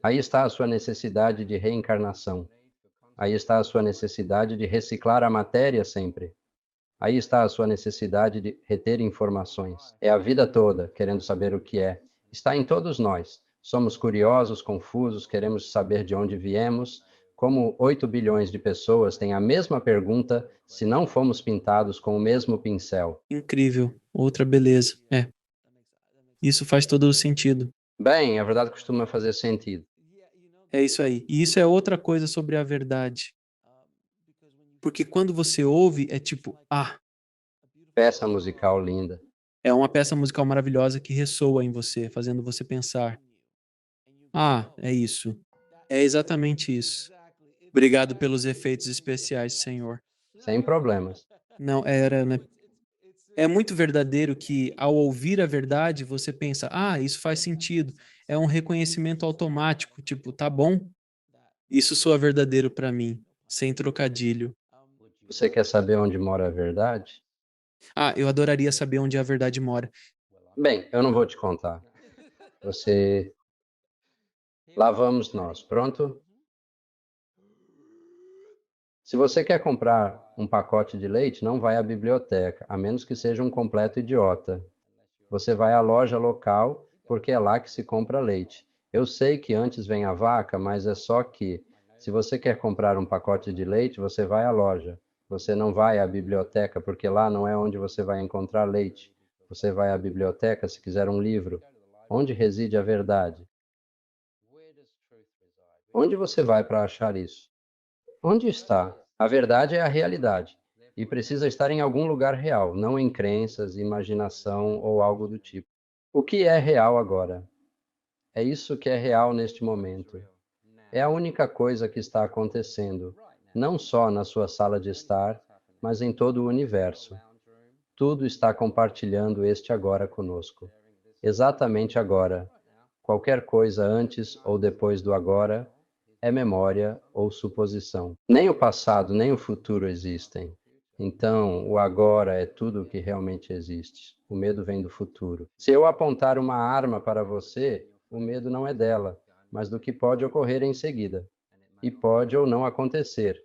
Aí está a sua necessidade de reencarnação. Aí está a sua necessidade de reciclar a matéria sempre. Aí está a sua necessidade de reter informações. É a vida toda querendo saber o que é. Está em todos nós. Somos curiosos, confusos, queremos saber de onde viemos. Como 8 bilhões de pessoas têm a mesma pergunta se não fomos pintados com o mesmo pincel. Incrível. Outra beleza. É. Isso faz todo o sentido. Bem, a verdade costuma fazer sentido. É isso aí. E isso é outra coisa sobre a verdade. Porque quando você ouve, é tipo, ah, Peça musical linda. é uma peça musical maravilhosa que ressoa em você, fazendo você pensar. Ah, é isso. É exatamente isso. Obrigado pelos efeitos especiais, Senhor. Sem problemas. Não, era, né? É muito verdadeiro que, ao ouvir a verdade, você pensa, ah, isso faz sentido. É um reconhecimento automático, tipo, tá bom, isso soa verdadeiro pra mim, sem trocadilho. Você quer saber onde mora a verdade? Ah, eu adoraria saber onde a verdade mora. Bem, eu não vou te contar. Você. Lá vamos nós. Pronto? Se você quer comprar um pacote de leite, não vai à biblioteca, a menos que seja um completo idiota. Você vai à loja local, porque é lá que se compra leite. Eu sei que antes vem a vaca, mas é só que, se você quer comprar um pacote de leite, você vai à loja. Você não vai à biblioteca, porque lá não é onde você vai encontrar leite. Você vai à biblioteca se quiser um livro. Onde reside a verdade? Onde você vai para achar isso? Onde está? A verdade é a realidade e precisa estar em algum lugar real, não em crenças, imaginação ou algo do tipo. O que é real agora? É isso que é real neste momento. É a única coisa que está acontecendo, não só na sua sala de estar, mas em todo o universo. Tudo está compartilhando este agora conosco. Exatamente agora. Qualquer coisa antes ou depois do agora é memória ou suposição. Nem o passado, nem o futuro existem. Então, o agora é tudo o que realmente existe. O medo vem do futuro. Se eu apontar uma arma para você, o medo não é dela, mas do que pode ocorrer em seguida. E pode ou não acontecer.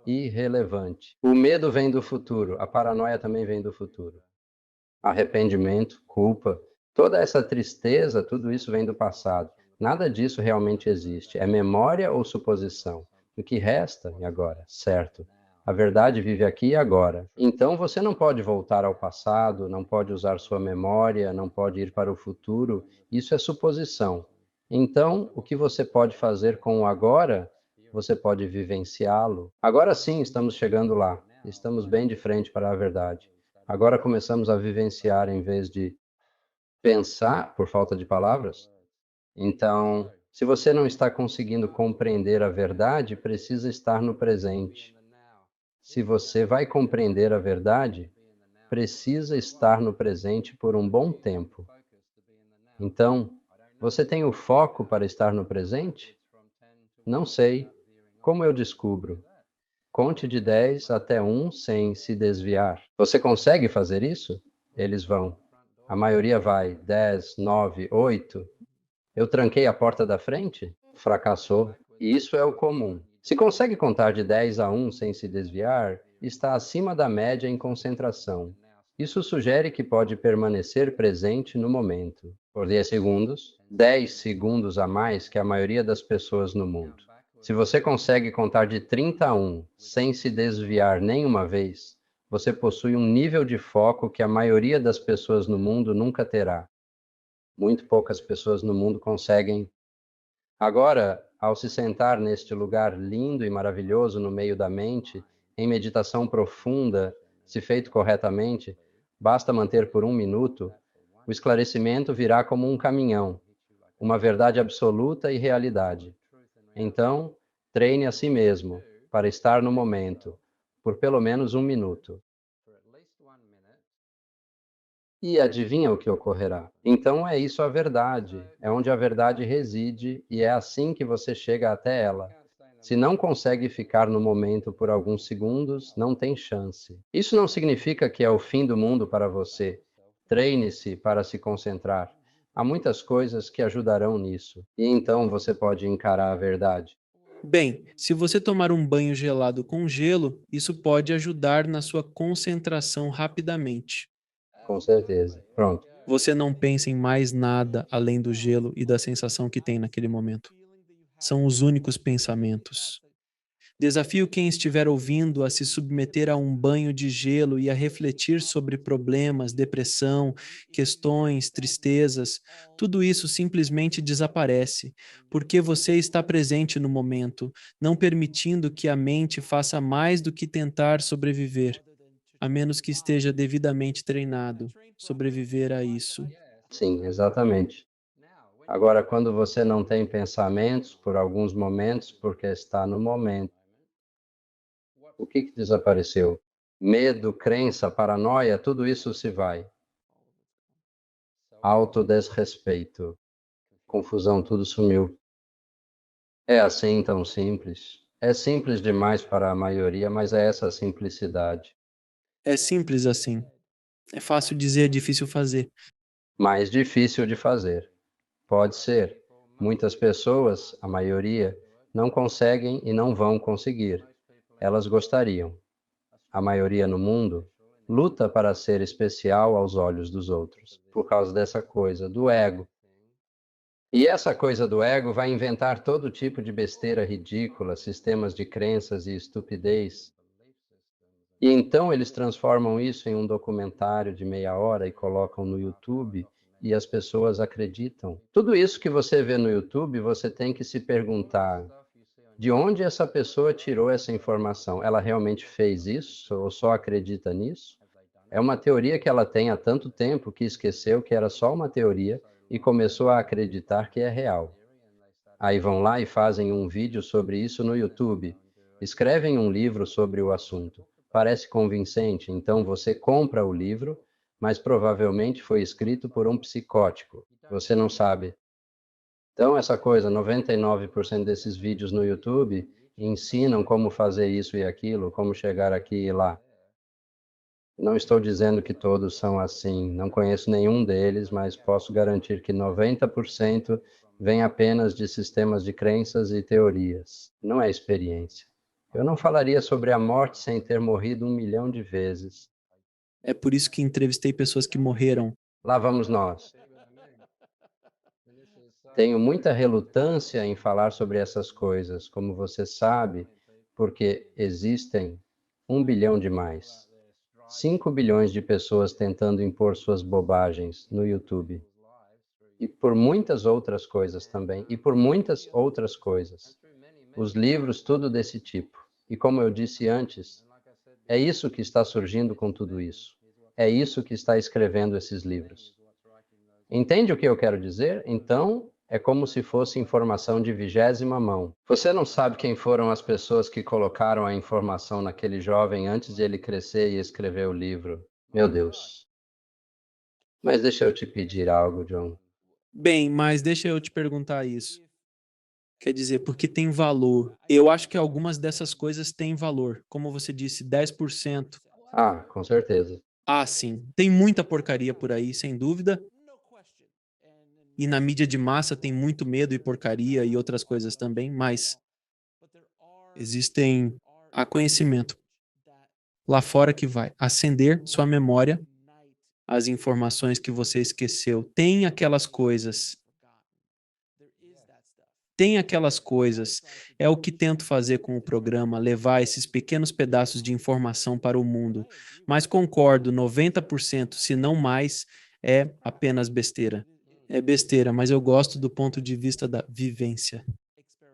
irrelevante. O medo vem do futuro, a paranoia também vem do futuro. Arrependimento, culpa, toda essa tristeza, tudo isso vem do passado. Nada disso realmente existe. É memória ou suposição? O que resta, e agora? Certo. A verdade vive aqui e agora. Então você não pode voltar ao passado, não pode usar sua memória, não pode ir para o futuro. Isso é suposição. Então, o que você pode fazer com o agora? Você pode vivenciá-lo. Agora sim, estamos chegando lá. Estamos bem de frente para a verdade. Agora começamos a vivenciar em vez de pensar, por falta de palavras. Então, se você não está conseguindo compreender a verdade, precisa estar no presente. Se você vai compreender a verdade, precisa estar no presente por um bom tempo. Então, você tem o foco para estar no presente? Não sei. Como eu descubro? Conte de 10 até 1 sem se desviar. Você consegue fazer isso? Eles vão. A maioria vai 10, 9, 8. Eu tranquei a porta da frente? Fracassou. E isso é o comum. Se consegue contar de 10 a 1 sem se desviar, está acima da média em concentração. Isso sugere que pode permanecer presente no momento. Por 10 segundos, 10 segundos a mais que a maioria das pessoas no mundo. Se você consegue contar de 30 a 1 sem se desviar nenhuma vez, você possui um nível de foco que a maioria das pessoas no mundo nunca terá. Muito poucas pessoas no mundo conseguem. Agora, ao se sentar neste lugar lindo e maravilhoso no meio da mente, em meditação profunda, se feito corretamente, basta manter por 1 minuto, o esclarecimento virá como um caminhão, uma verdade absoluta e realidade. Então, treine a si mesmo para estar no momento, por pelo menos 1 minuto. E adivinha o que ocorrerá? Então é isso a verdade, é onde a verdade reside e é assim que você chega até ela. Se não consegue ficar no momento por alguns segundos, não tem chance. Isso não significa que é o fim do mundo para você. Treine-se para se concentrar. Há muitas coisas que ajudarão nisso, e então você pode encarar a verdade. Bem, se você tomar um banho gelado com gelo, isso pode ajudar na sua concentração rapidamente. Com certeza. Pronto. Você não pensa em mais nada além do gelo e da sensação que tem naquele momento. São os únicos pensamentos. Desafio quem estiver ouvindo a se submeter a um banho de gelo e a refletir sobre problemas, depressão, questões, tristezas. Tudo isso simplesmente desaparece, porque você está presente no momento, não permitindo que a mente faça mais do que tentar sobreviver, a menos que esteja devidamente treinado. Sobreviver a isso. Sim, exatamente. Agora, quando você não tem pensamentos por alguns momentos, porque está no momento, o que desapareceu? Medo, crença, paranoia, tudo isso se vai. Autodesrespeito, confusão, tudo sumiu. É assim tão simples. É simples demais para a maioria, mas é essa a simplicidade. É simples assim. É fácil dizer, é difícil fazer. Mais difícil de fazer. Pode ser. Muitas pessoas, a maioria, não conseguem e não vão conseguir. Elas gostariam. A maioria no mundo luta para ser especial aos olhos dos outros, por causa dessa coisa do ego. E essa coisa do ego vai inventar todo tipo de besteira ridícula, sistemas de crenças e estupidez. E então eles transformam isso em um documentário de meia hora e colocam no YouTube e as pessoas acreditam. Tudo isso que você vê no YouTube, você tem que se perguntar: de onde essa pessoa tirou essa informação? Ela realmente fez isso ou só acredita nisso? É uma teoria que ela tem há tanto tempo que esqueceu que era só uma teoria e começou a acreditar que é real. Aí vão lá e fazem um vídeo sobre isso no YouTube. Escrevem um livro sobre o assunto. Parece convincente, então você compra o livro, mas provavelmente foi escrito por um psicótico. Você não sabe. Então, essa coisa, 99% desses vídeos no YouTube ensinam como fazer isso e aquilo, como chegar aqui e lá. Não estou dizendo que todos são assim, não conheço nenhum deles, mas posso garantir que 90% vem apenas de sistemas de crenças e teorias, não é experiência. Eu não falaria sobre a morte sem ter morrido 1 milhão de vezes. É por isso que entrevistei pessoas que morreram. Lá vamos nós. Tenho muita relutância em falar sobre essas coisas, como você sabe, porque existem 1 bilhão de mais. 5 bilhões de pessoas tentando impor suas bobagens no YouTube. E por muitas outras coisas também. E por muitas outras coisas. Os livros, tudo desse tipo. E como eu disse antes, é isso que está surgindo com tudo isso. É isso que está escrevendo esses livros. Entende o que eu quero dizer? Então, é como se fosse informação de 20ª mão. Você não sabe quem foram as pessoas que colocaram a informação naquele jovem antes de ele crescer e escrever o livro. Meu Deus. Mas deixa eu te pedir algo, John. Bem, mas deixa eu te perguntar isso. Quer dizer, porque tem valor. Eu acho que algumas dessas coisas têm valor. Como você disse, 10%. Ah, com certeza. Ah, sim. Tem muita porcaria por aí, sem dúvida. E na mídia de massa tem muito medo e porcaria e outras coisas também, mas existem há conhecimento lá fora que vai acender sua memória, as informações que você esqueceu. Tem aquelas coisas. Tem aquelas coisas. É o que tento fazer com o programa, levar esses pequenos pedaços de informação para o mundo. Mas concordo, 90%, se não mais, é apenas besteira. É besteira, mas eu gosto do ponto de vista da vivência.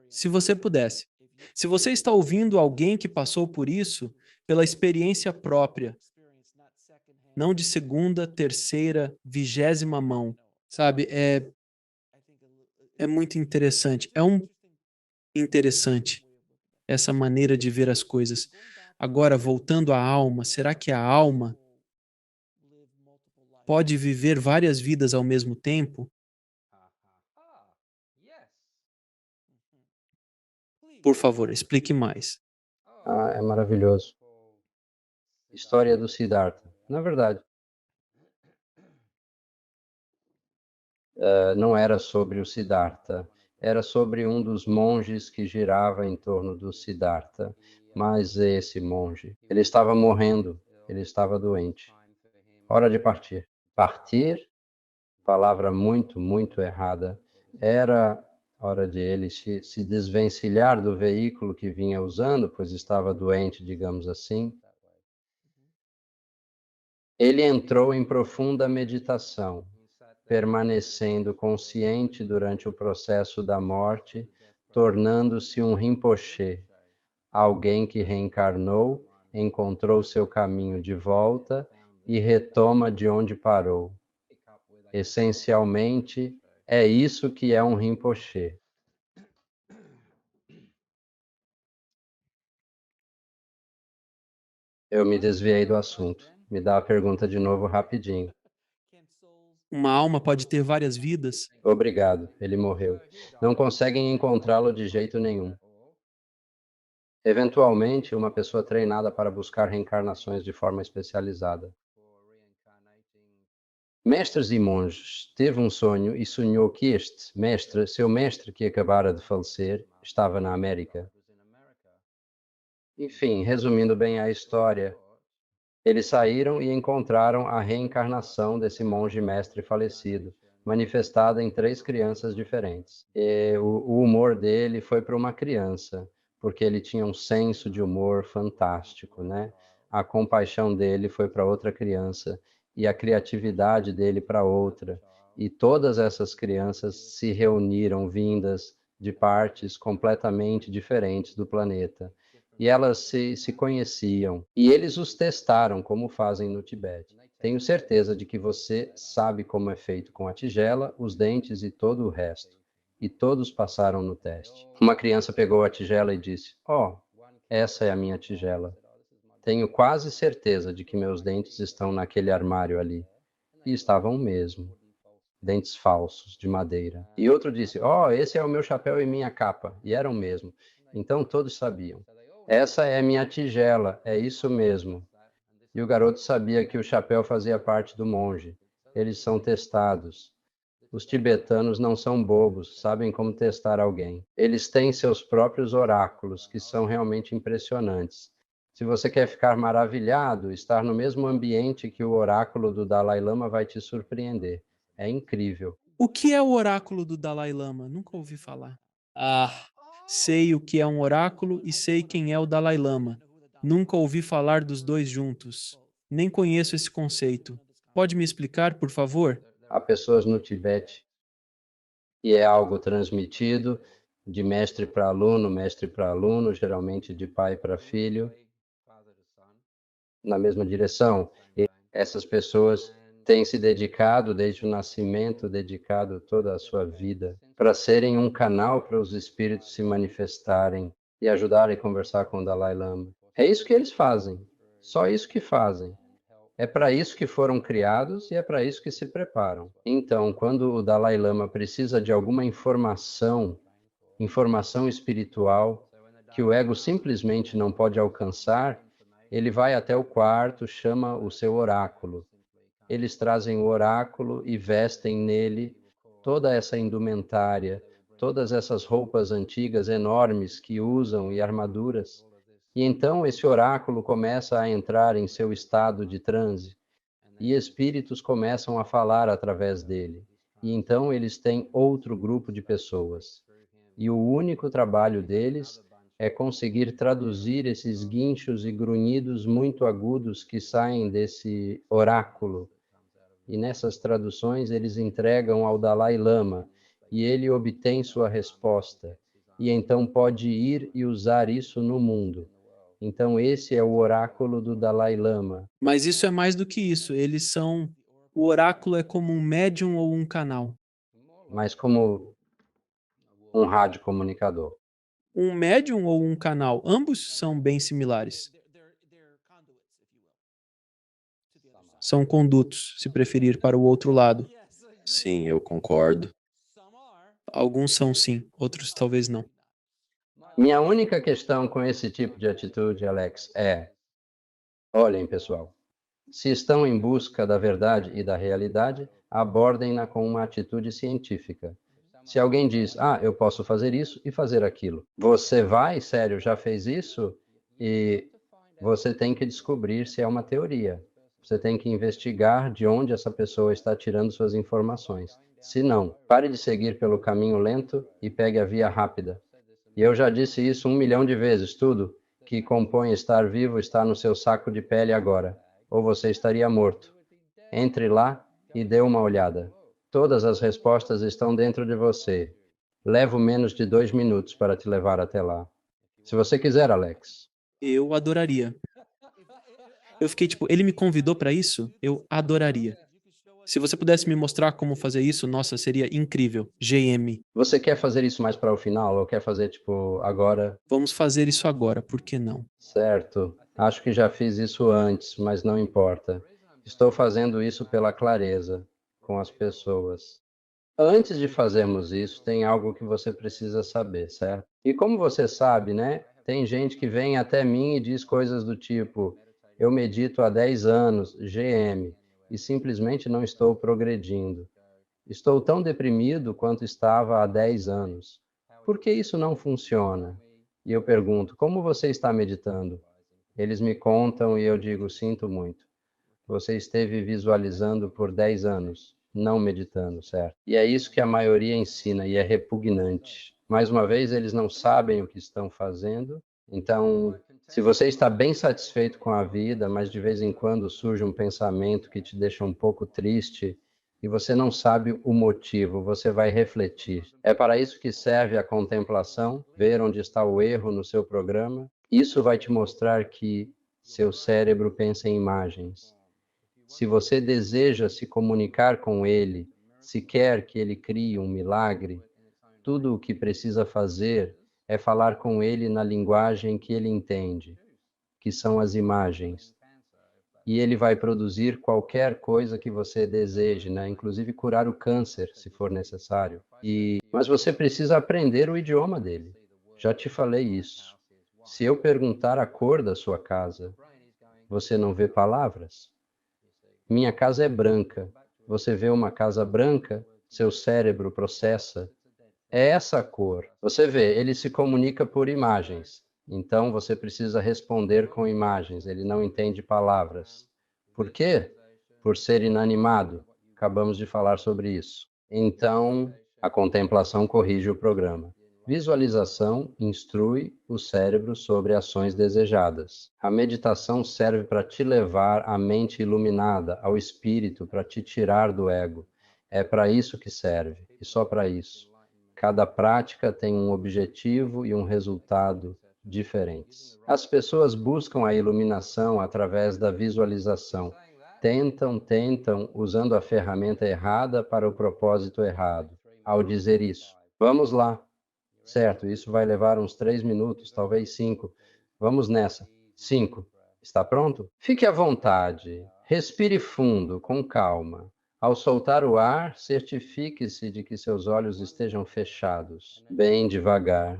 Se você pudesse. Se você está ouvindo alguém que passou por isso, pela experiência própria, não de segunda, terceira, 20ª mão, sabe? É muito interessante. Interessante essa maneira de ver as coisas. Agora, voltando à alma, será que a alma pode viver várias vidas ao mesmo tempo? Por favor, explique mais. Ah, é maravilhoso. História do Siddhartha. Na verdade, não era sobre o Siddhartha, era sobre um dos monges que girava em torno do Siddhartha. Mas esse monge, ele estava morrendo, ele estava doente. Hora de partir. Partir, palavra muito, muito errada. Era hora de ele se desvencilhar do veículo que vinha usando, pois estava doente, digamos assim. Ele entrou em profunda meditação, permanecendo consciente durante o processo da morte, tornando-se um Rinpoche, alguém que reencarnou, encontrou seu caminho de volta e retoma de onde parou. Essencialmente, é isso que é um Rinpoche. Eu me desviei do assunto. Me dá a pergunta de novo rapidinho. Uma alma pode ter várias vidas? Obrigado, ele morreu. Não conseguem encontrá-lo de jeito nenhum. Eventualmente, uma pessoa treinada para buscar reencarnações de forma especializada. Mestres e monges, teve um sonho e sonhou que este mestre, seu mestre que acabara de falecer, estava na América. Enfim, resumindo bem a história, eles saíram e encontraram a reencarnação desse monge mestre falecido, manifestada em 3 crianças diferentes. E o humor dele foi para uma criança, porque ele tinha um senso de humor fantástico, né? A compaixão dele foi para outra criança e a criatividade dele para outra. E todas essas crianças se reuniram vindas de partes completamente diferentes do planeta e elas se conheciam, e eles os testaram como fazem no Tibete. Tenho certeza de que você sabe como é feito com a tigela, os dentes e todo o resto. E todos passaram no teste. Uma criança pegou a tigela e disse: "Oh, essa é a minha tigela. Tenho quase certeza de que meus dentes estão naquele armário ali." E estavam mesmo. Dentes falsos, de madeira. E outro disse: "Oh, esse é o meu chapéu e minha capa." E eram mesmo. Então todos sabiam. "Essa é minha tigela, é isso mesmo." E o garoto sabia que o chapéu fazia parte do monge. Eles são testados. Os tibetanos não são bobos, sabem como testar alguém. Eles têm seus próprios oráculos, que são realmente impressionantes. Se você quer ficar maravilhado, estar no mesmo ambiente que o oráculo do Dalai Lama vai te surpreender. É incrível. O que é o oráculo do Dalai Lama? Nunca ouvi falar. Ah, sei o que é um oráculo e sei quem é o Dalai Lama. Nunca ouvi falar dos dois juntos. Nem conheço esse conceito. Pode me explicar, por favor? Há pessoas no Tibete e é algo transmitido de mestre para aluno, geralmente de pai para filho, na mesma direção. E essas pessoas têm se dedicado desde o nascimento, dedicado toda a sua vida para serem um canal para os espíritos se manifestarem e ajudarem a conversar com o Dalai Lama. É isso que eles fazem, só isso que fazem. É para isso que foram criados e é para isso que se preparam. Então, quando o Dalai Lama precisa de alguma informação, informação espiritual, que o ego simplesmente não pode alcançar, ele vai até o quarto, chama o seu oráculo. Eles trazem o oráculo e vestem nele toda essa indumentária, todas essas roupas antigas enormes que usam e armaduras. E então esse oráculo começa a entrar em seu estado de transe e espíritos começam a falar através dele. E então eles têm outro grupo de pessoas. E o único trabalho deles é conseguir traduzir esses guinchos e grunhidos muito agudos que saem desse oráculo. E nessas traduções eles entregam ao Dalai Lama e ele obtém sua resposta. E então pode ir e usar isso no mundo. Então esse é o oráculo do Dalai Lama. Mas isso é mais do que isso. Eles são. O oráculo é como um médium ou um canal. Mas como um radiocomunicador. Um médium ou um canal? Ambos são bem similares. São condutos, se preferir, para o outro lado. Sim, eu concordo. Alguns são sim, outros talvez não. Minha única questão com esse tipo de atitude, Alex, é: olhem, pessoal, se estão em busca da verdade e da realidade, abordem-na com uma atitude científica. Se alguém diz, eu posso fazer isso e fazer aquilo, você vai, sério, já fez isso? E você tem que descobrir se é uma teoria. Você tem que investigar de onde essa pessoa está tirando suas informações. Se não, pare de seguir pelo caminho lento e pegue a via rápida. E eu já disse isso 1 milhão de vezes, tudo que compõe estar vivo está no seu saco de pele agora, ou você estaria morto. Entre lá e dê uma olhada. Todas as respostas estão dentro de você. Levo menos de 2 minutos para te levar até lá. Se você quiser, Alex. Eu adoraria. Eu fiquei tipo, ele me convidou para isso? Eu adoraria. Se você pudesse me mostrar como fazer isso, nossa, seria incrível. GM. Você quer fazer isso mais para o final ou quer fazer tipo agora? Vamos fazer isso agora, por que não? Certo. Acho que já fiz isso antes, mas não importa. Estou fazendo isso pela clareza com as pessoas. Antes de fazermos isso, tem algo que você precisa saber, certo? E como você sabe, né? Tem gente que vem até mim e diz coisas do tipo: eu medito há 10 anos, GM, e simplesmente não estou progredindo. Estou tão deprimido quanto estava há 10 anos. Por que isso não funciona? E eu pergunto: como você está meditando? Eles me contam e eu digo: sinto muito. Você esteve visualizando por 10 anos, não meditando, certo? E é isso que a maioria ensina e é repugnante. Mais uma vez, eles não sabem o que estão fazendo. Então, se você está bem satisfeito com a vida, mas de vez em quando surge um pensamento que te deixa um pouco triste e você não sabe o motivo, você vai refletir. É para isso que serve a contemplação, ver onde está o erro no seu programa. Isso vai te mostrar que seu cérebro pensa em imagens. Se você deseja se comunicar com ele, se quer que ele crie um milagre, tudo o que precisa fazer é falar com ele na linguagem que ele entende, que são as imagens. E ele vai produzir qualquer coisa que você deseje, né? Inclusive curar o câncer, se for necessário. Mas você precisa aprender o idioma dele. Já te falei isso. Se eu perguntar a cor da sua casa, você não vê palavras? Minha casa é branca. Você vê uma casa branca? seu cérebro processa, é essa cor. Você vê, ele se comunica por imagens. Então você precisa responder com imagens, ele não entende palavras. Por quê? Por ser inanimado. Acabamos de falar sobre isso. Então, a contemplação corrige o programa. Visualização instrui o cérebro sobre ações desejadas. A meditação serve para te levar à mente iluminada, ao espírito, para te tirar do ego. É para isso que serve, e só para isso. Cada prática tem um objetivo e um resultado diferentes. As pessoas buscam a iluminação através da visualização. Tentam, usando a ferramenta errada para o propósito errado. Ao dizer isso, vamos lá. Certo, isso vai levar uns 3 minutos, talvez 5. Vamos nessa. 5. Está pronto? Fique à vontade. Respire fundo, com calma. Ao soltar o ar, certifique-se de que seus olhos estejam fechados. Bem devagar.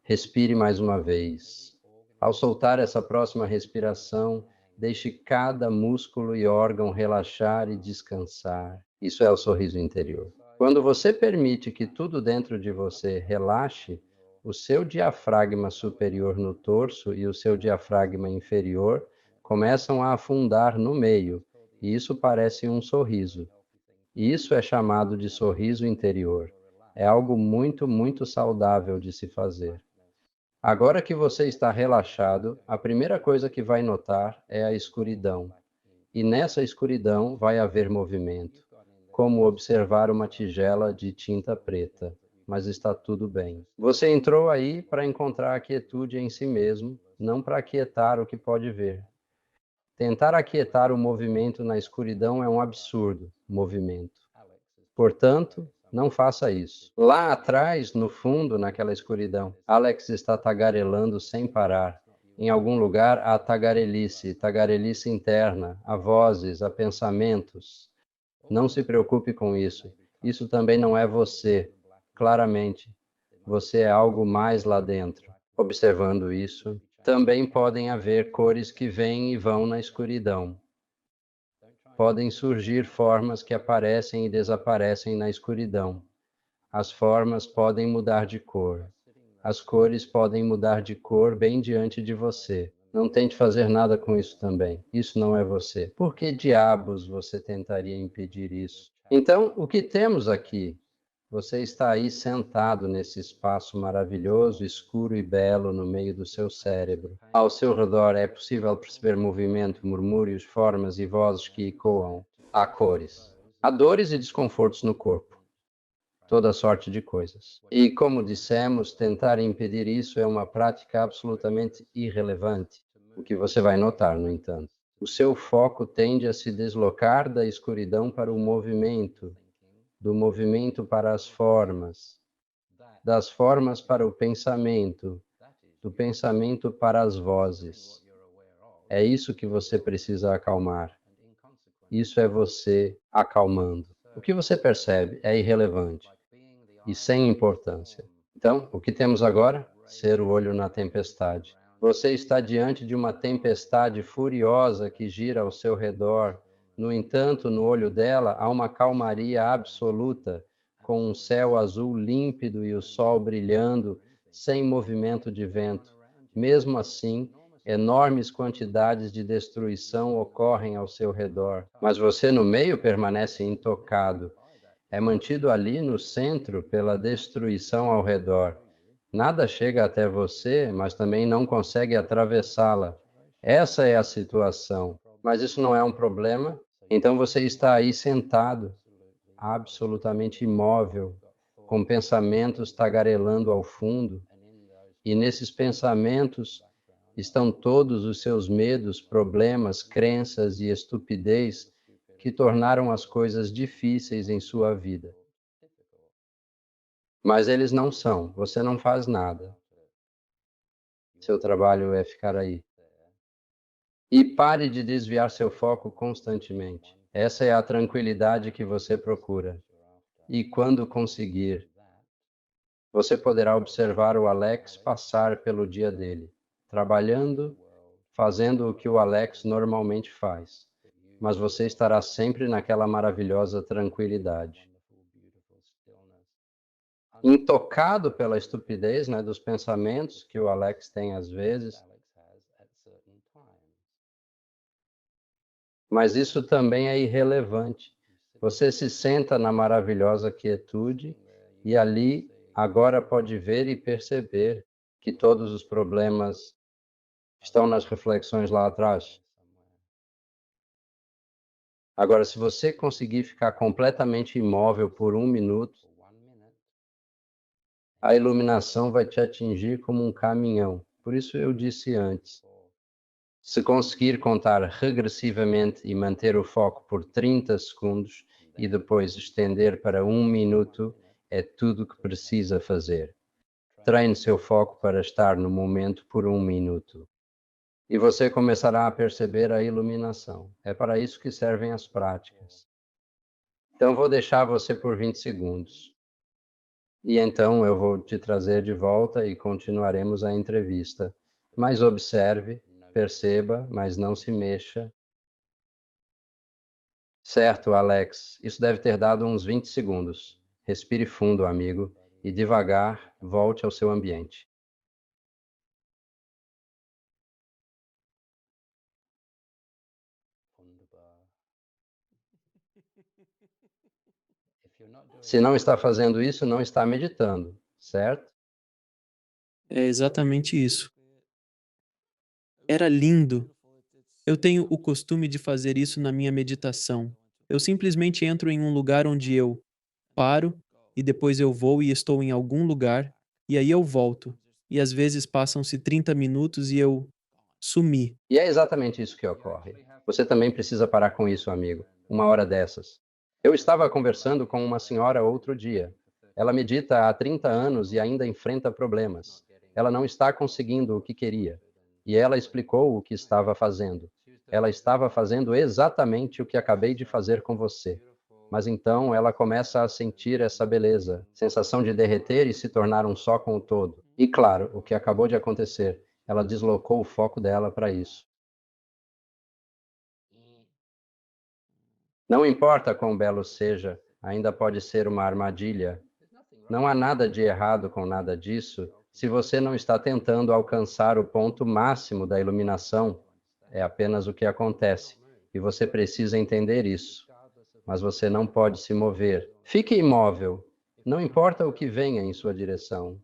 Respire mais uma vez. Ao soltar essa próxima respiração, deixe cada músculo e órgão relaxar e descansar. Isso é o sorriso interior. Quando você permite que tudo dentro de você relaxe, o seu diafragma superior no torso e o seu diafragma inferior começam a afundar no meio, e isso parece um sorriso. Isso é chamado de sorriso interior. É algo muito saudável de se fazer. Agora que você está relaxado, a primeira coisa que vai notar é a escuridão. E nessa escuridão vai haver movimento, como observar uma tigela de tinta preta, mas está tudo bem. Você entrou aí para encontrar a quietude em si mesmo, não para aquietar o que pode ver. Tentar aquietar o movimento na escuridão é um absurdo, movimento. Portanto, não faça isso. Lá atrás, no fundo, naquela escuridão, Alex está tagarelando sem parar. Em algum lugar há tagarelice interna, há vozes, há pensamentos. Não se preocupe com isso. Isso também não é você. Claramente, você é algo mais lá dentro. Observando isso, também podem haver cores que vêm e vão na escuridão. Podem surgir formas que aparecem e desaparecem na escuridão. As formas podem mudar de cor. As cores podem mudar de cor bem diante de você. Não tente fazer nada com isso também. Isso não é você. Por que diabos você tentaria impedir isso? Então, o que temos aqui? Você está aí sentado nesse espaço maravilhoso, escuro e belo no meio do seu cérebro. Ao seu redor é possível perceber movimento, murmúrios, formas e vozes que ecoam. Há cores. Há dores e desconfortos no corpo. Toda sorte de coisas. E, como dissemos, tentar impedir isso é uma prática absolutamente irrelevante. O que você vai notar, no entanto. O seu foco tende a se deslocar da escuridão para o movimento, do movimento para as formas, das formas para o pensamento, do pensamento para as vozes. É isso que você precisa acalmar. Isso é você acalmando. O que você percebe é irrelevante e sem importância. Então, o que temos agora? Ser o olho na tempestade. Você está diante de uma tempestade furiosa que gira ao seu redor. No entanto, no olho dela há uma calmaria absoluta, com um céu azul límpido e o sol brilhando, sem movimento de vento. Mesmo assim, enormes quantidades de destruição ocorrem ao seu redor, mas você no meio permanece intocado. É mantido ali no centro pela destruição ao redor. Nada chega até você, mas também não consegue atravessá-la. Essa é a situação. Mas isso não é um problema? Então você está aí sentado, absolutamente imóvel, com pensamentos tagarelando ao fundo, e nesses pensamentos estão todos os seus medos, problemas, crenças e estupidez que tornaram as coisas difíceis em sua vida. Mas eles não são, você não faz nada. Seu trabalho é ficar aí. E pare de desviar seu foco constantemente. Essa é a tranquilidade que você procura. E quando conseguir, você poderá observar o Alex passar pelo dia dele, trabalhando, fazendo o que o Alex normalmente faz. Mas você estará sempre naquela maravilhosa tranquilidade. intocado pela estupidez, né, dos pensamentos que o Alex tem às vezes. Mas isso também é irrelevante. Você se senta na maravilhosa quietude e ali agora pode ver e perceber que todos os problemas estão nas reflexões lá atrás. Agora, se você conseguir ficar completamente imóvel por 1 minuto, a iluminação vai te atingir como um caminhão. Por isso eu disse antes, se conseguir contar regressivamente e manter o foco por 30 segundos e depois estender para 1 minuto, é tudo o que precisa fazer. Treine seu foco para estar no momento por 1 minuto. E você começará a perceber a iluminação. É para isso que servem as práticas. Então vou deixar você por 20 segundos. E então eu vou te trazer de volta e continuaremos a entrevista. Mas observe, perceba, mas não se mexa. Certo, Alex. Isso deve ter dado uns 20 segundos. Respire fundo, amigo, e devagar volte ao seu ambiente. Se não está fazendo isso, não está meditando, certo? É exatamente isso. Era lindo. Eu tenho o costume de fazer isso na minha meditação. Eu simplesmente entro em um lugar onde eu paro e depois eu vou e estou em algum lugar e aí eu volto. E às vezes passam-se 30 minutos e eu sumi. E é exatamente isso que ocorre. Você também precisa parar com isso, amigo. Uma hora dessas. Eu estava conversando com uma senhora outro dia. Ela medita há 30 anos e ainda enfrenta problemas. Ela não está conseguindo o que queria. E ela explicou o que estava fazendo. Ela estava fazendo exatamente o que acabei de fazer com você. Mas então ela começa a sentir essa beleza, sensação de derreter e se tornar um só com o todo. E claro, o que acabou de acontecer, ela deslocou o foco dela para isso. Não importa quão belo seja, ainda pode ser uma armadilha. Não há nada de errado com nada disso se você não está tentando alcançar o ponto máximo da iluminação. É apenas o que acontece. E você precisa entender isso. Mas você não pode se mover. Fique imóvel. Não importa o que venha em sua direção.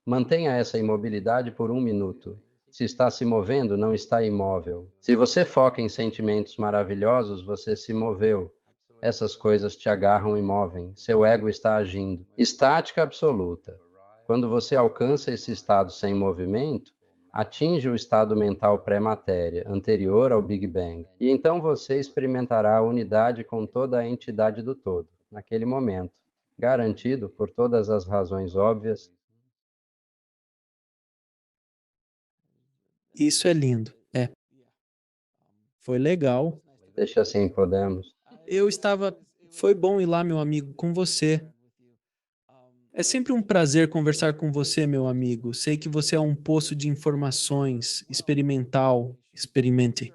Mantenha essa imobilidade por 1 minuto. Se está se movendo, não está imóvel. Se você foca em sentimentos maravilhosos, você se moveu. Essas coisas te agarram e movem. Seu ego está agindo. Estática absoluta. Quando você alcança esse estado sem movimento, atinge o estado mental pré-matéria, anterior ao Big Bang. E então você experimentará a unidade com toda a entidade do todo, naquele momento. Garantido, por todas as razões óbvias. Isso é lindo. É, foi legal. Deixa assim, podemos. Eu estava. Foi bom ir lá, meu amigo, com você. É sempre um prazer conversar com você, meu amigo. Sei que você é um poço de informações, experimental, experimente,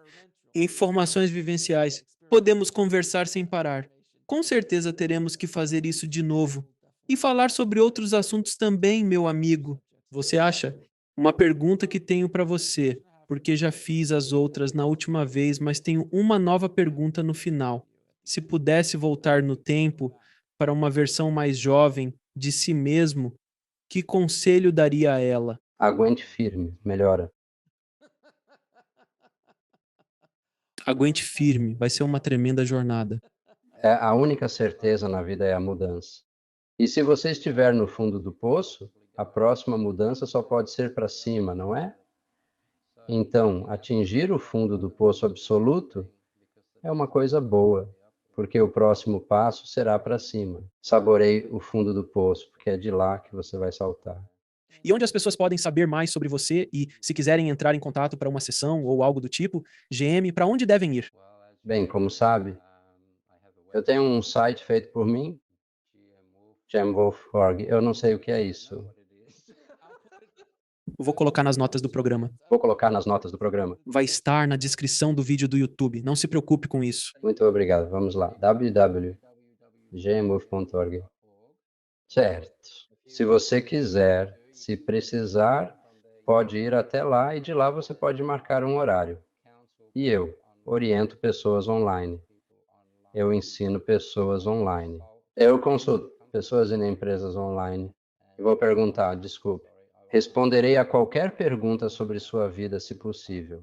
informações vivenciais. Podemos conversar sem parar. Com certeza teremos que fazer isso de novo. E falar sobre outros assuntos também, meu amigo. Você acha? Uma pergunta que tenho para você, porque já fiz as outras na última vez, mas tenho uma nova pergunta no final. Se pudesse voltar no tempo para uma versão mais jovem de si mesmo, que conselho daria a ela? Aguente firme, melhora. Aguente firme, vai ser uma tremenda jornada. É, a única certeza na vida é a mudança. E se você estiver no fundo do poço, a próxima mudança só pode ser para cima, não é? Então, atingir o fundo do poço absoluto é uma coisa boa, porque o próximo passo será para cima. Saboreie o fundo do poço, porque é de lá que você vai saltar. E onde as pessoas podem saber mais sobre você e, se quiserem entrar em contato para uma sessão ou algo do tipo, GM, para onde devem ir? Bem, como sabe, eu tenho um site feito por mim, gemwolf.org. Eu não sei o que é isso. Vou colocar nas notas do programa. Vou colocar nas notas do programa. Vai estar na descrição do vídeo do YouTube. Não se preocupe com isso. Muito obrigado. Vamos lá. www.gemwolf.org. Certo. Se você quiser, se precisar, pode ir até lá e de lá você pode marcar um horário. E eu oriento pessoas online. Eu ensino pessoas online. Eu consulto pessoas em empresas online. E vou perguntar, desculpe. Responderei a qualquer pergunta sobre sua vida, se possível.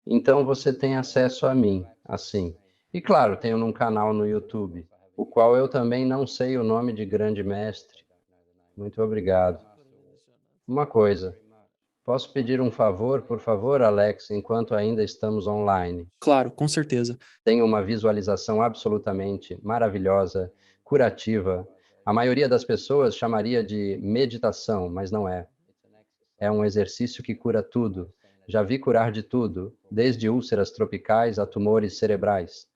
Então você tem acesso a mim, assim. E claro, tenho um canal no YouTube, o qual eu também não sei o nome de grande mestre. Muito obrigado. Uma coisa, posso pedir um favor, por favor, Alex, enquanto ainda estamos online? Claro, com certeza. Tenho uma visualização absolutamente maravilhosa, curativa. A maioria das pessoas chamaria de meditação, mas não é. É um exercício que cura tudo. Já vi curar de tudo, desde úlceras tropicais a tumores cerebrais.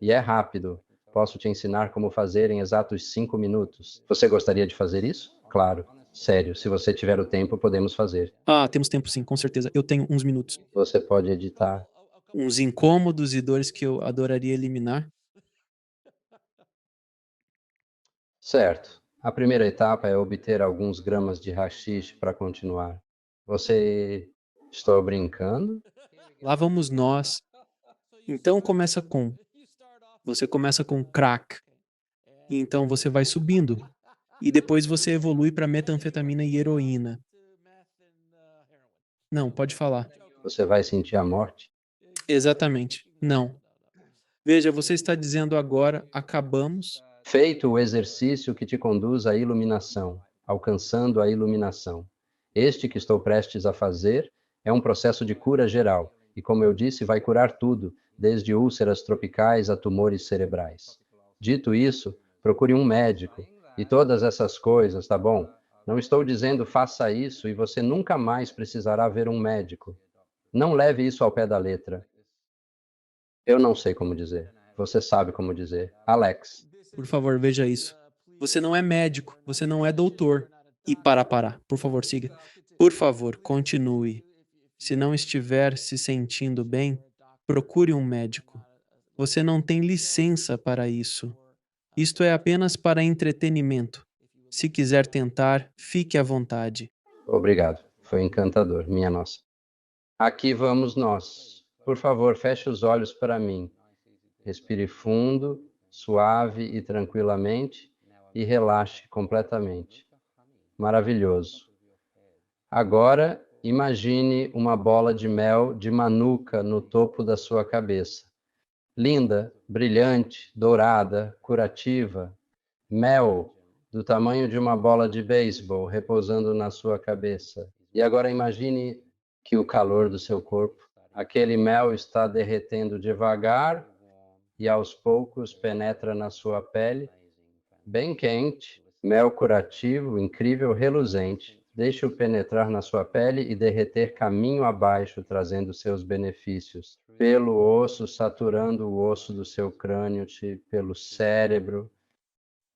E é rápido. Posso te ensinar como fazer em exatos 5 minutos. Você gostaria de fazer isso? Claro. Sério, se você tiver o tempo, podemos fazer. Ah, temos tempo sim, com certeza. Eu tenho uns minutos. Você pode editar. Uns incômodos e dores que eu adoraria eliminar. Certo. A primeira etapa é obter alguns gramas de haxixe para continuar. Você... Estou brincando? Lá vamos nós. Então você começa com crack. E então você vai subindo. E depois você evolui para metanfetamina e heroína. Não, pode falar. Você vai sentir a morte? Exatamente. Não. Veja, você está dizendo agora, acabamos. Feito o exercício que te conduz à iluminação, alcançando a iluminação. Este que estou prestes a fazer é um processo de cura geral, e como eu disse, vai curar tudo, desde úlceras tropicais a tumores cerebrais. Dito isso, procure um médico, e todas essas coisas, tá bom? Não estou dizendo faça isso e você nunca mais precisará ver um médico. Não leve isso ao pé da letra. Eu não sei como dizer. Você sabe como dizer. Alex. Por favor, veja isso. Você não é médico, você não é doutor. E parar. Por favor, siga. Por favor, continue. Se não estiver se sentindo bem, procure um médico. Você não tem licença para isso. Isto é apenas para entretenimento. Se quiser tentar, fique à vontade. Obrigado. Foi encantador, minha nossa. Aqui vamos nós. Por favor, feche os olhos para mim. Respire fundo, suave e tranquilamente e relaxe completamente. Maravilhoso. Agora, imagine uma bola de mel de manuka no topo da sua cabeça. Linda, brilhante, dourada, curativa. Mel do tamanho de uma bola de beisebol repousando na sua cabeça. E agora imagine que o calor do seu corpo, aquele mel está derretendo devagar e aos poucos penetra na sua pele, bem quente, mel curativo, incrível, reluzente. Deixe-o penetrar na sua pele e derreter caminho abaixo, trazendo seus benefícios. Pelo osso, saturando o osso do seu crânio, pelo cérebro,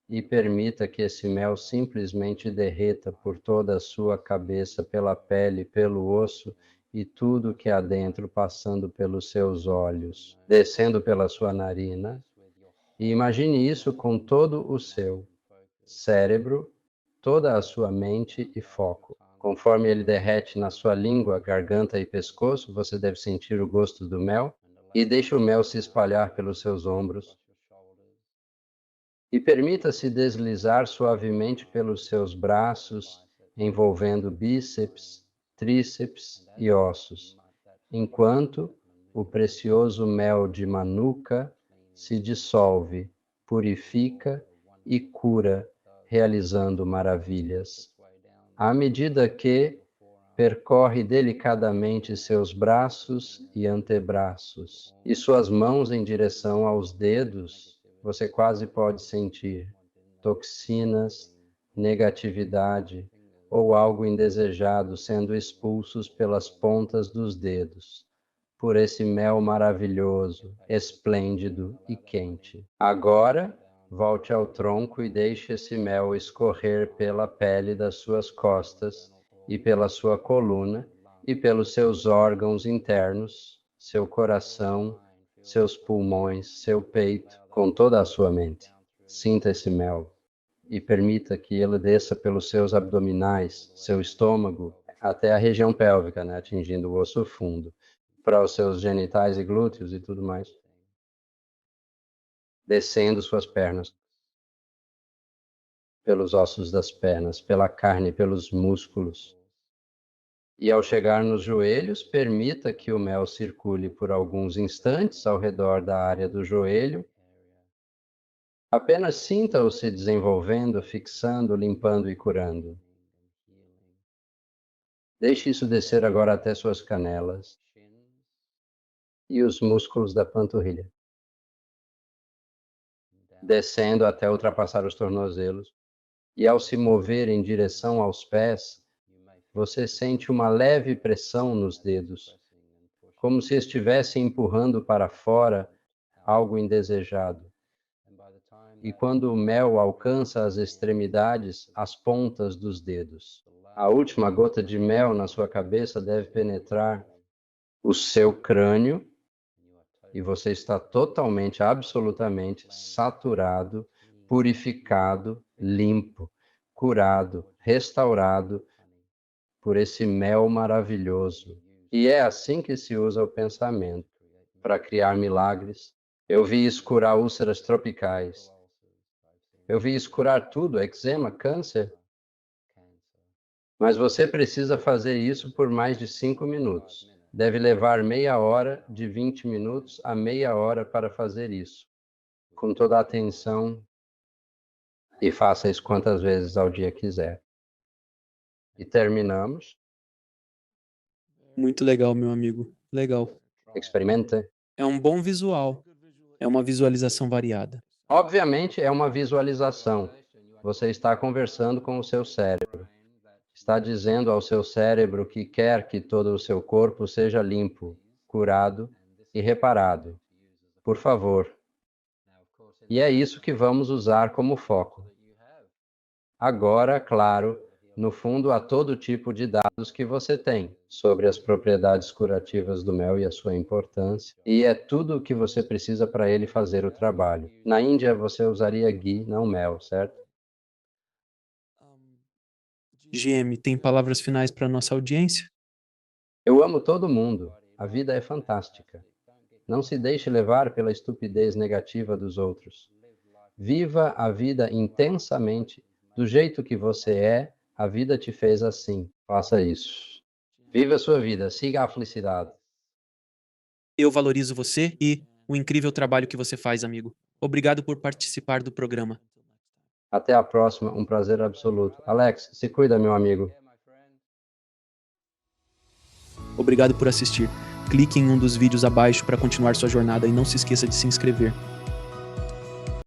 e permita que esse mel simplesmente derreta por toda a sua cabeça, pela pele, pelo osso e tudo que há dentro, passando pelos seus olhos, descendo pela sua narina. E imagine isso com todo o seu cérebro, toda a sua mente e foco. Conforme ele derrete na sua língua, garganta e pescoço, você deve sentir o gosto do mel e deixe o mel se espalhar pelos seus ombros. E permita-se deslizar suavemente pelos seus braços, envolvendo bíceps, tríceps e ossos, enquanto o precioso mel de manuka se dissolve, purifica e cura, realizando maravilhas. À medida que percorre delicadamente seus braços e antebraços e suas mãos em direção aos dedos, você quase pode sentir toxinas, negatividade ou algo indesejado sendo expulsos pelas pontas dos dedos, por esse mel maravilhoso, esplêndido e quente. Agora, volte ao tronco e deixe esse mel escorrer pela pele das suas costas e pela sua coluna e pelos seus órgãos internos, seu coração, seus pulmões, seu peito, com toda a sua mente. Sinta esse mel. e permita que ele desça pelos seus abdominais, seu estômago, até a região pélvica, né, atingindo o osso fundo, para os seus genitais e glúteos e tudo mais. Descendo suas pernas, pelos ossos das pernas, pela carne, pelos músculos. E ao chegar nos joelhos, permita que o mel circule por alguns instantes ao redor da área do joelho. Apenas sinta-o se desenvolvendo, fixando, limpando e curando. Deixe isso descer agora até suas canelas e os músculos da panturrilha, descendo até ultrapassar os tornozelos. E ao se mover em direção aos pés, você sente uma leve pressão nos dedos, como se estivesse empurrando para fora algo indesejado. E quando o mel alcança as extremidades, as pontas dos dedos, a última gota de mel na sua cabeça deve penetrar o seu crânio e você está totalmente, absolutamente saturado, purificado, limpo, curado, restaurado por esse mel maravilhoso. E é assim que se usa o pensamento para criar milagres. Eu vi isso curar úlceras tropicais. Eu vi isso curar tudo, eczema, câncer. Mas você precisa fazer isso por mais de 5 minutos. Deve levar meia hora, de 20 minutos a meia hora para fazer isso, com toda a atenção, e faça isso quantas vezes ao dia quiser. E terminamos. Muito legal, meu amigo. Legal. Experimente. É um bom visual. É uma visualização variada. Obviamente é uma visualização. Você está conversando com o seu cérebro. Está dizendo ao seu cérebro que quer que todo o seu corpo seja limpo, curado e reparado. Por favor. E é isso que vamos usar como foco. Agora, claro, no fundo há todo tipo de dados que você tem sobre as propriedades curativas do mel e a sua importância, e é tudo o que você precisa para ele fazer o trabalho. Na Índia você usaria ghee, não mel, certo? GM, tem palavras finais para nossa audiência? Eu amo todo mundo. A vida é fantástica. Não se deixe levar pela estupidez negativa dos outros. Viva a vida intensamente, do jeito que você é, a vida te fez assim. Faça isso. Viva a sua vida, siga a felicidade. Eu valorizo você e o incrível trabalho que você faz, amigo. Obrigado por participar do programa. Até a próxima, um prazer absoluto. Alex, se cuida, meu amigo. Obrigado por assistir. Clique em um dos vídeos abaixo para continuar sua jornada e não se esqueça de se inscrever.